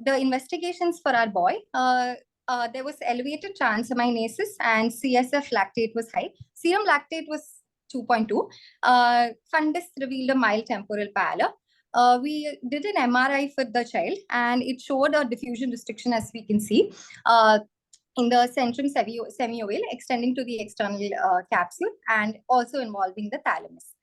The investigations for our boy, there was elevated transaminases and CSF lactate was high. Serum lactate was 2.2. Fundus revealed a mild temporal pallor. We did an MRI for the child and it showed a diffusion restriction, as we can see, in the centrum semiovale extending to the external capsule and also involving the thalamus.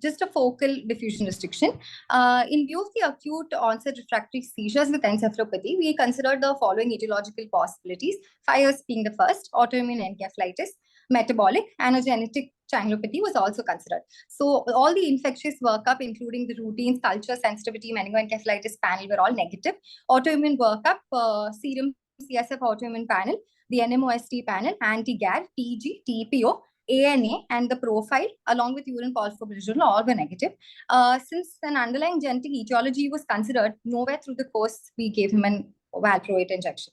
Just a focal diffusion restriction. In view of the acute onset refractory seizures with encephalopathy, we considered the following etiological possibilities, 5 years being the first, autoimmune encephalitis, metabolic, and a genetic channelopathy was also considered. So all the infectious workup, including the routine culture, sensitivity, meningoencephalitis panel were all negative. Autoimmune workup, serum CSF autoimmune panel, the NMOST panel, anti-GAD, TG, TPO, ANA, and the profile along with urine phosphobilirubin all were negative. Since an underlying genetic etiology was considered, nowhere through the course we gave him an valproate injection.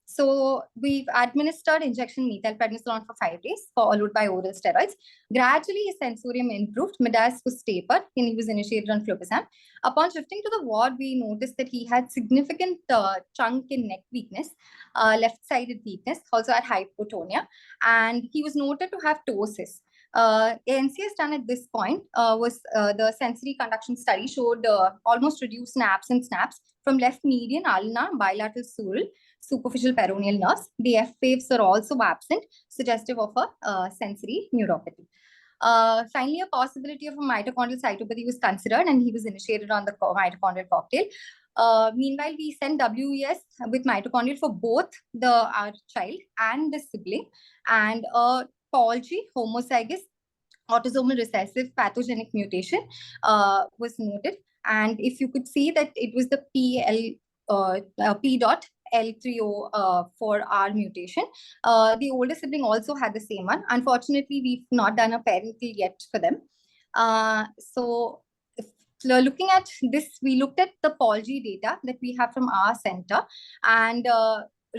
So we've administered injection methylprednisolone for 5 days, followed by oral steroids. Gradually, his sensorium improved. Midas was tapered, and he was initiated on clobazam. Upon shifting to the ward, we noticed that he had significant trunk and neck weakness, left-sided weakness, also had hypotonia, and he was noted to have ptosis. NCS done at this point was the sensory conduction study showed almost reduced snaps and snaps from left median, ulnar, bilateral sural, superficial peroneal nerves. The F waves are also absent, suggestive of a sensory neuropathy. Finally, a possibility of a mitochondrial cytopathy was considered and he was initiated on the mitochondrial cocktail. Meanwhile, we sent WES with mitochondrial for both our child and the sibling, and Paul G homozygous autosomal recessive pathogenic mutation was noted. And if you could see that it was the P.L3O4R mutation. The older sibling also had the same one. Unfortunately, we've not done a parental yet for them. So looking at this, we looked at the Paul G data that we have from our center, and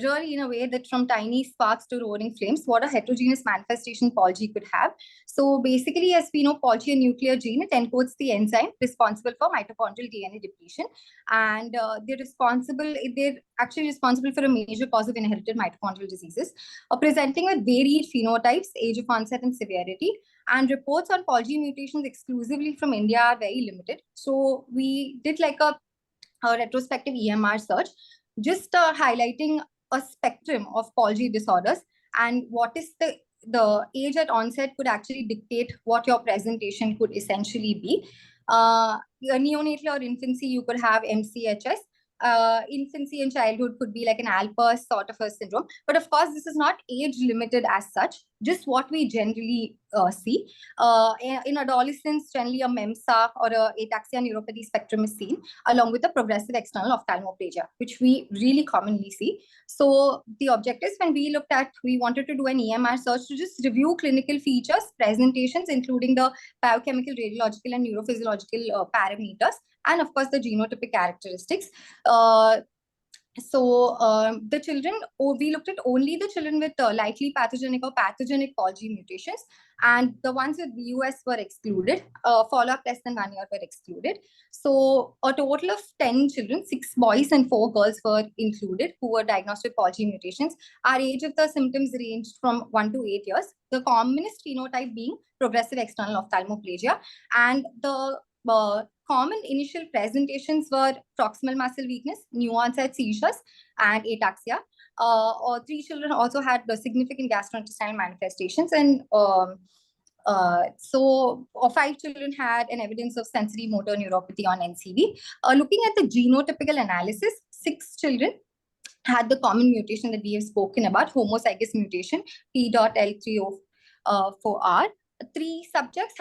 really in a way that from tiny sparks to roaring flames, what a heterogeneous manifestation Paul G could have. So basically, as we know, Paul G, a nuclear gene, it encodes the enzyme responsible for mitochondrial DNA depletion, and they're actually responsible for a major cause of inherited mitochondrial diseases, presenting with varied phenotypes, age of onset and severity, and reports on Paul G mutations exclusively from India are very limited. So we did like a retrospective EMR search, just highlighting a spectrum of Paul G disorders, and what is the age at onset could actually dictate what your presentation could essentially be. Neonatal or infancy, you could have MCHS. Infancy and childhood could be like an Alpers sort of a syndrome. But of course, this is not age limited as such, just what we generally see. In adolescence, generally a MEMSA or a ataxia neuropathy spectrum is seen, along with a progressive external ophthalmoplegia, which we really commonly see. So the objectives when we looked at, we wanted to do an EMR search to just review clinical features, presentations, including the biochemical, radiological, and neurophysiological parameters, and of course the genotypic characteristics. The children, we looked at only the children with likely pathogenic or pathogenic Pol-G mutations, and the ones with VUS were excluded. Follow-up less than 1 year were excluded. So a total of 10 children, 6 boys and 4 girls were included who were diagnosed with Pol-G mutations. Our age of the symptoms ranged from 1 to 8 years. The commonest phenotype being progressive external ophthalmoplegia, and the common initial presentations were proximal muscle weakness, new onset seizures, and ataxia. 3 children also had the significant gastrointestinal manifestations, and 5 children had an evidence of sensory motor neuropathy on NCV. Looking at the genotypical analysis, 6 children had the common mutation that we have spoken about, homozygous mutation, P.L304R. 3 subjects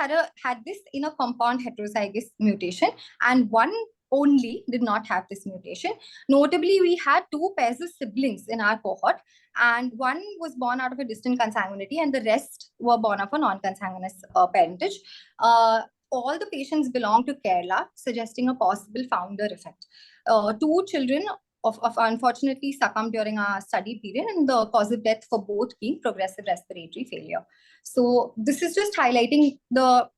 had this in a compound heterozygous mutation, and 1 only did not have this mutation. Notably, we had 2 pairs of siblings in our cohort, and 1 was born out of a distant consanguinity, and the rest were born of a non-consanguineous parentage. All the patients belong to Kerala, suggesting a possible founder effect. 2 children of unfortunately succumbed during our study period, and the cause of death for both being progressive respiratory failure. So this is just highlighting the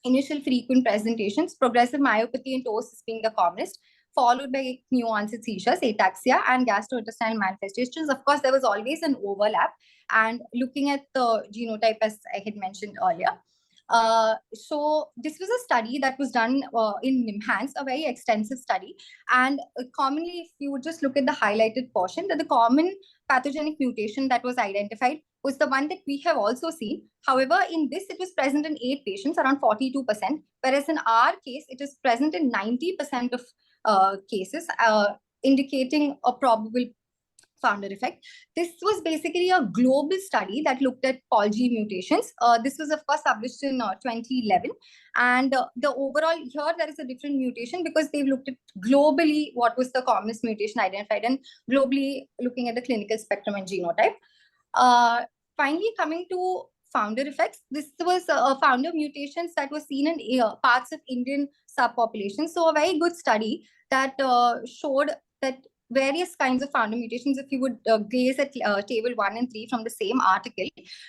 initial frequent presentations, progressive myopathy and ptosis being the commonest, followed by new onset seizures, ataxia, and gastrointestinal manifestations. Of course, there was always an overlap, and looking at the genotype, as I had mentioned earlier. So this was a study that was done in NIMHANS, a very extensive study. And commonly, if you would just look at the highlighted portion, that the common pathogenic mutation that was identified was the one that we have also seen. However, in this, it was present in 8 patients, around 42%, whereas in our case, it is present in 90% of cases, indicating a probable founder effect. This was basically a global study that looked at Pol-G mutations. This was, of course, published in 2011. And the overall, here there is a different mutation because they've looked at globally what was the commonest mutation identified, and globally looking at the clinical spectrum and genotype. Finally, coming to founder effects, this was a founder mutations that was seen in parts of Indian subpopulations. So a very good study that showed that various kinds of founder mutations, if you would gaze at table 1 and 3 from the same article,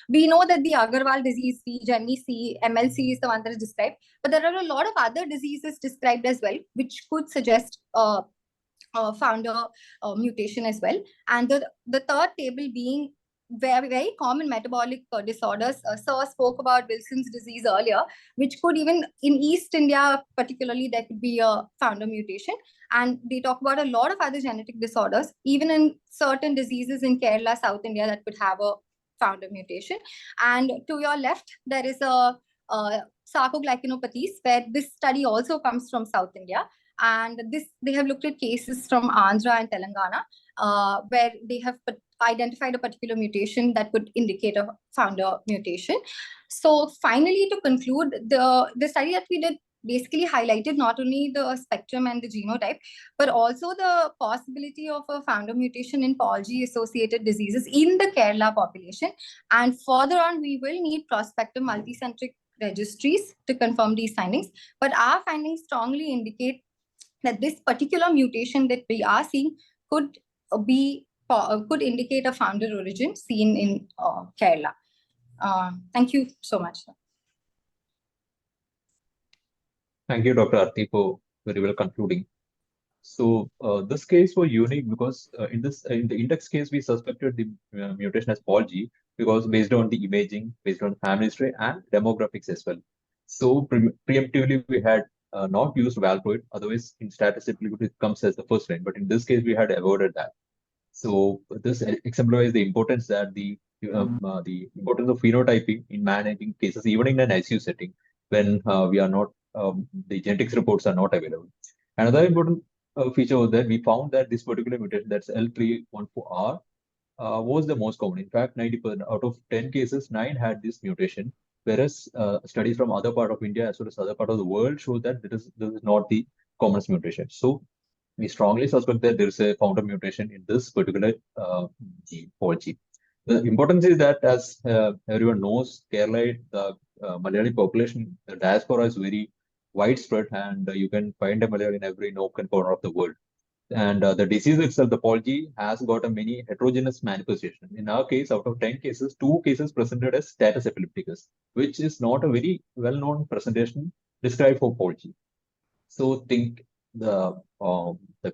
we know that the Agarwal disease, C, MLC is the one that is described, but there are a lot of other diseases described as well, which could suggest founder mutation as well. And the third table being very, very common metabolic disorders. Sir spoke about Wilson's disease earlier, which could even in East India, particularly, there could be a founder mutation. And they talk about a lot of other genetic disorders, even in certain diseases in Kerala, South India, that could have a founder mutation. And to your left, there is a sarcoglycanopathies, where this study also comes from South India. And they have looked at cases from Andhra and Telangana, where they have identified a particular mutation that would indicate a founder mutation. So finally, to conclude, the study that we did basically highlighted not only the spectrum and the genotype, but also the possibility of a founder mutation in Pol-G associated diseases in the Kerala population. And further on, we will need prospective multicentric registries to confirm these findings. But our findings strongly indicate that this particular mutation that we are seeing could indicate a founder origin seen in Kerala. Thank you so much. Thank you, Dr. Arti, for very well concluding. So this case was unique because in the index case, we suspected the mutation as Pol-G because based on the imaging, based on family history and demographics as well. So preemptively, we had not used valproate. Otherwise, in statistically, it comes as the first line. But in this case, we had avoided that. So this exemplifies the importance that the importance of phenotyping in managing cases, even in an ICU setting, when we are not the genetics reports are not available. Another important feature was that we found that this particular mutation, that's L314R, was the most common. In fact, 90% out of 10 cases, 9 had this mutation, whereas studies from other part of India as well as other part of the world show that this is not the commonest mutation. So we strongly suspect that there is a founder mutation in this particular gene, Pol-G. The importance is that, as everyone knows, Kerala, the Malayali population, the diaspora is very widespread, and you can find a Malayali in every nook and corner of the world. And the disease itself, the Polg, has got a many heterogeneous manifestation. In our case, out of 10 cases, 2 cases presented as status epilepticus, which is not a very well-known presentation described for Polg. So think the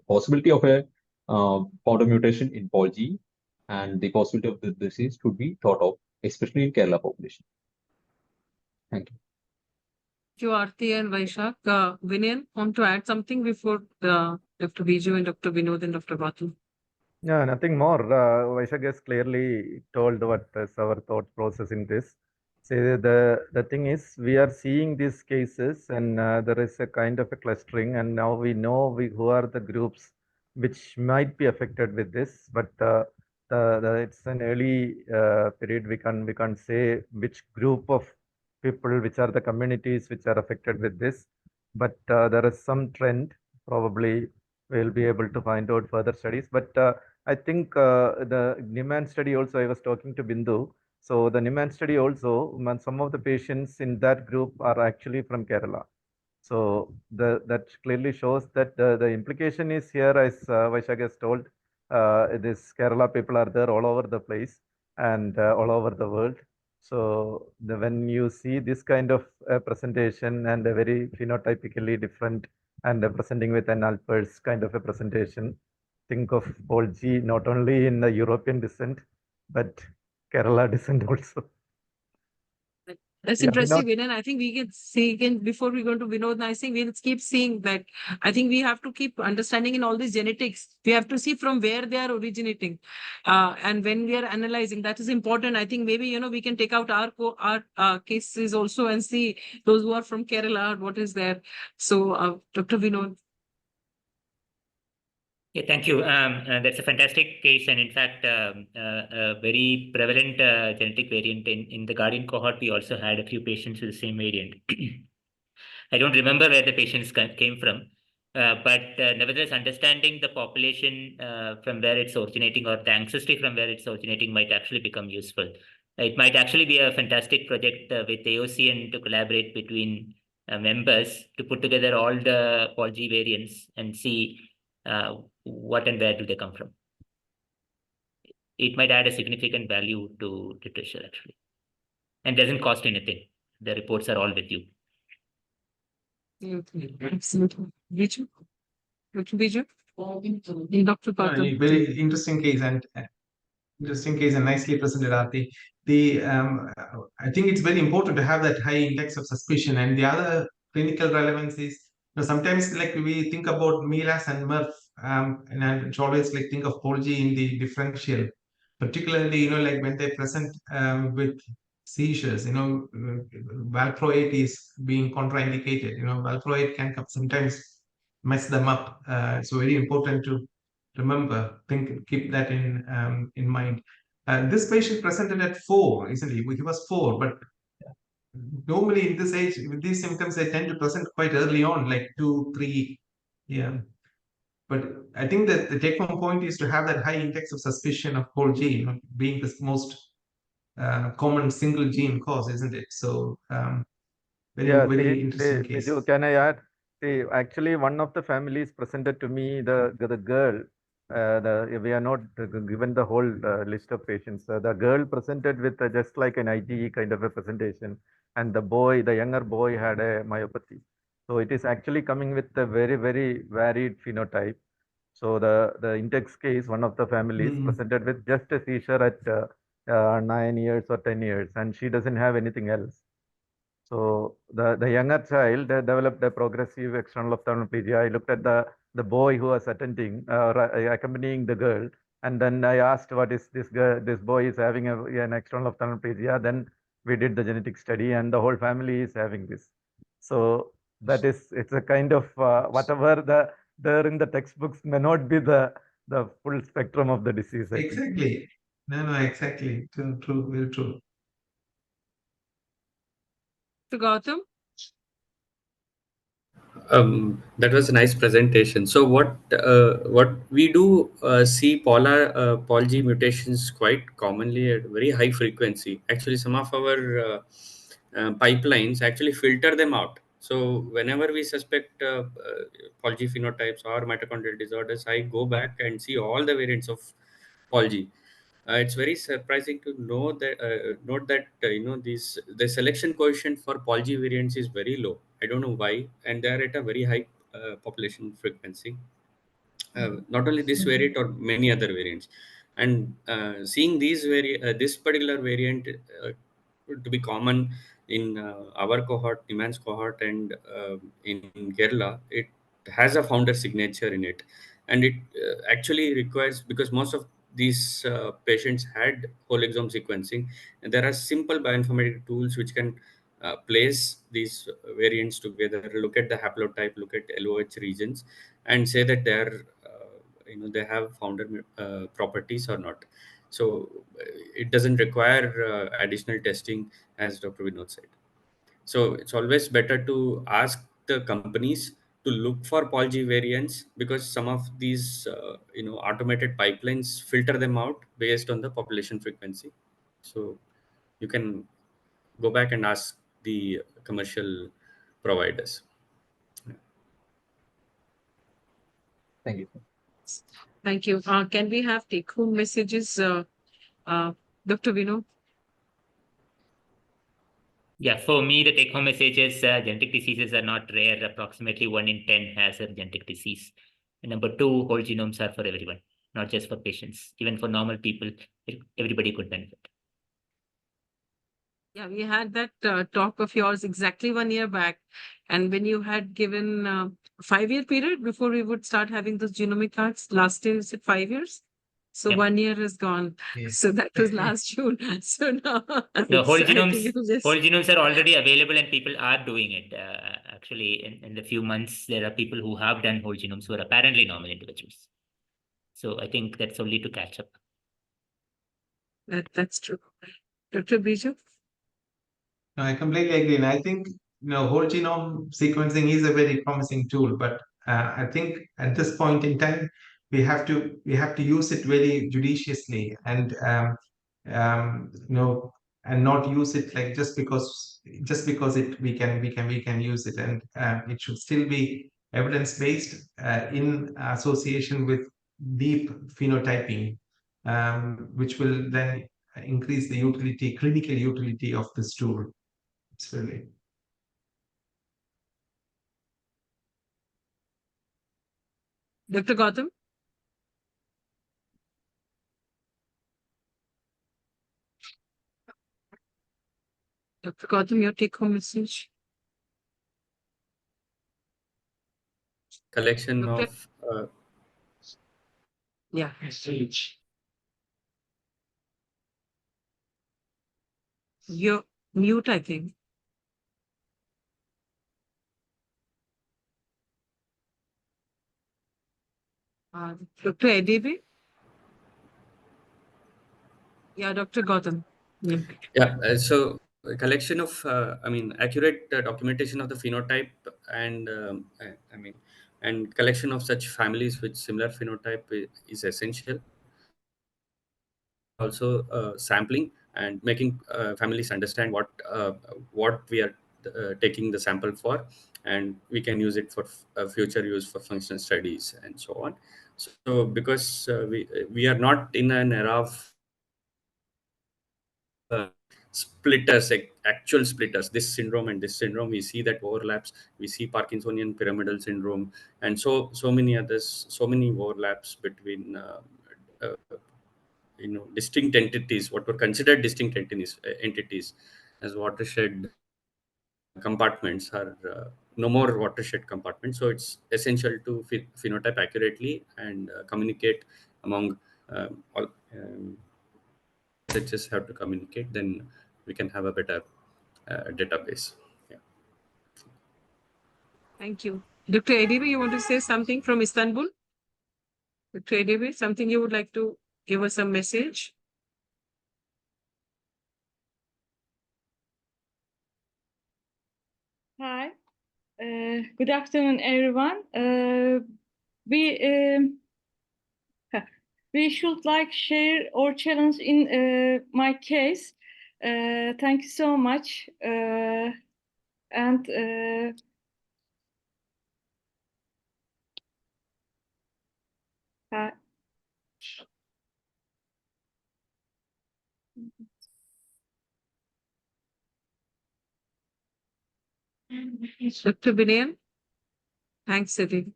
possibility of a founder mutation in Polg and the possibility of the disease could be thought of, especially in Kerala population. Thank you. Thank you, Aarti and Vaishak. Vinayan, want to add something before Dr. Biju and Dr. Vinod and Dr. Batu? Yeah, nothing more. Vaishak has clearly told what is our thought process in this. See, the thing is, we are seeing these cases, and there is a kind of a clustering, and now we know who are the groups which might be affected with this. But it's an early period. We can't say which group of people, which are the communities which are affected with this. But there is some trend. Probably we'll be able to find out further studies. But I think the Niman study also, I was talking to Bindu. So the Niman study also, some of the patients in that group are actually from Kerala. So that clearly shows that the implication is here, as Vaishak has told, this Kerala people are there all over the place and all over the world. So when you see this kind of presentation and a very phenotypically different and presenting with an Alpers kind of a presentation, think of Polg not only in the European descent, but Kerala descent also. That's Yeah, interesting, Vinod. Vinod. I think we can see again before we go to Vinod. I think we'll keep seeing that. I think we have to keep understanding in all these genetics. We have to see from where they are originating, and when we are analyzing, that is important. I think maybe we can take out our cases also and see those who are from Kerala, what is there. So, Dr. Vinod. Yeah, thank you. That's a fantastic case, and in fact, a very prevalent genetic variant in the Guardian cohort. We also had a few patients with the same variant. I don't remember where the patients came from, but nevertheless, understanding the population from where it's originating, or the ancestry from where it's originating, might actually become useful. It might actually be a fantastic project with AOC and to collaborate between members to put together all the Polg variants and see what and where do they come from. It might add a significant value to literature, actually, and doesn't cost anything. The reports are all with you. Absolutely. Biju? Dr. Biju? Dr. Batu? Very interesting case and nicely presented, Aarti. I think it's very important to have that high index of suspicion. And the other clinical relevance is, sometimes like we think about MELAS and MERF, and it's always like think of Polg in the differential, particularly like when they present with seizures. Valproate is being contraindicated. Valproate can sometimes mess them up. It's very important to remember, keep that in mind. This patient presented at 4, isn't he? He was 4, but normally in this age, with these symptoms, they tend to present quite early on, like 2, 3. Yeah. But I think that the take-home point is to have that high index of suspicion of Polg, being the most common single gene cause, isn't it? So very interesting case. Biju, can I add? See, actually, one of the families presented to me the girl. We are not given the whole list of patients. The girl presented with just like an IgE kind of a presentation, and the younger boy had a myopathy. So it is actually coming with a very, very varied phenotype. So the index case, one of the families presented with just a seizure at 9 years or 10 years, and she doesn't have anything else. So the younger child developed a progressive external ophthalmoplegia. I looked at the boy who was accompanying the girl, and then I asked, what is this girl? This boy is having an external ophthalmoplegia. Then we did the genetic study, and the whole family is having this. So it's a kind of whatever there in the textbooks may not be the full spectrum of the disease. Exactly. No, exactly. True, very true. Gautam? That was a nice presentation. So what we do see Polg mutations quite commonly at very high frequency. Actually, some of our pipelines actually filter them out. So whenever we suspect polyphenotypes or mitochondrial disorders, I go back and see all the variants of poly. It's very surprising to know that note that the selection coefficient for poly variants is very low. I don't know why, and they are at a very high population frequency. Not only this variant or many other variants, and seeing this particular variant to be common in our cohort, Iman's cohort, and in Kerala, it has a founder signature in it, and it actually requires, because most of these patients had whole exome sequencing, and there are simple bioinformatic tools which can place these variants together, look at the haplotype, look at LOH regions, and say that they are they have founder properties or not. So it doesn't require additional testing, as Dr. Vinod said. So it's always better to ask the companies to look for poly variants, because some of these automated pipelines filter them out based on the population frequency. So you can go back and ask the commercial providers. Thank you. Thank you. Can we have take-home messages, Dr. Vinod? Yeah, for me, the take-home message is genetic diseases are not rare. Approximately 1 in 10 has a genetic disease. And number 2, whole genomes are for everyone, not just for patients. Even for normal people, everybody could benefit. Yeah, we had that talk of yours exactly 1 year back. And when you had given a 5-year period before we would start having those genomic cards, last year you said 5 years. So Yep. 1 year is gone. Yes. So that was last June. So now No, whole so I think genomes, it was just- whole genomes are already available and people are doing it. Actually, in the few months, there are people who have done whole genomes who are apparently normal individuals. So I think that's only to catch up. that's true. Dr. Biju? No, I completely agree. And I think, whole genome sequencing is a very promising tool, but I think at this point in time, we have to use it very judiciously, and and not use it like just because we can use it, and it should still be evidence based in association with deep phenotyping, which will then increase the clinical utility of this tool. Absolutely. Dr. Gautam? Dr. Gautam, your take-home message? Collection Doctor? of Yeah. You're mute, I think. Dr. Edibe? Yeah, Dr. Gautam. Yeah, so a collection of, accurate documentation of the phenotype, and and collection of such families with similar phenotype is essential. Also, sampling and making families understand what we are taking the sample for, and we can use it for future use for functional studies and so on. So because we are not in an era of splitters, like actual splitters, this syndrome and this syndrome, we see that overlaps. We see Parkinsonian pyramidal syndrome, and so many others, so many overlaps between distinct entities, what were considered distinct entities as watershed compartments are no more watershed compartments. So it's essential to phenotype accurately and communicate among all. They just have to communicate, then we can have a better database. Yeah. Thank you. Dr. Edibe, you want to say something from Istanbul? Dr. Edibe, something you would like to give us a message? Hi, good afternoon, everyone. We should like share our challenge in my case. Thank you so much. And Dr. Binayan? Thanks, Siddhi.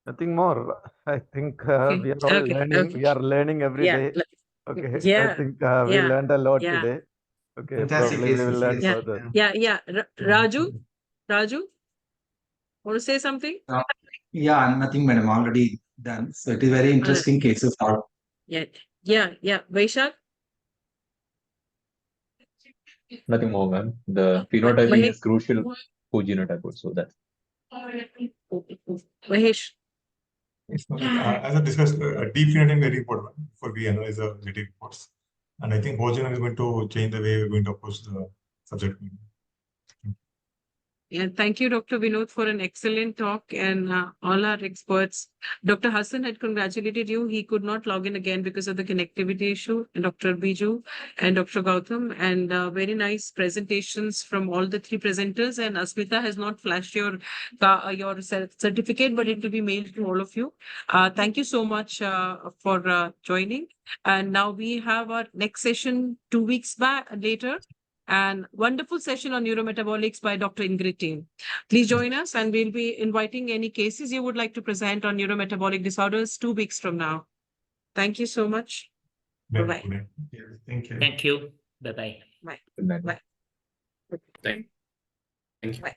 Nothing more. I think Okay, we are all okay, learning. okay. We are learning every Yeah, day. le- Okay. I yeah, think we yeah, learned a lot yeah. today. Okay. Fantastic Probably we will cases, learn yes. further. Yeah. Raju? Want to say something? Yeah, nothing, madam. Already done. So it is very interesting cases. Yeah. Vaishak? Nothing more, ma'am. The phenotyping Mahesh? is crucial for genotype also. That's Mahesh? Yes, no, as I discussed, deep phenotyping very important for we analyze the genetic reports. And I think whole genome is going to change the way we're going to approach the subject. Yeah, thank you, Dr. Vinod, for an excellent talk and all our experts. Dr. Hassan had congratulated you. He could not log in again because of the connectivity issue. And Dr. Biju and Dr. Gautam, and very nice presentations from all the three presenters. And Asmita has not flashed your certificate, but it will be mailed to all of you. Thank you so much for joining. And now we have our next session 2 weeks later. And wonderful session on neurometabolics by Dr. Ingrid Team. Please join us, and we'll be inviting any cases you would like to present on neurometabolic disorders 2 weeks from now. Thank you so much. Bye-bye. Thank you. Thank you. Bye-bye. Bye. good night. Bye. Thank you. Bye.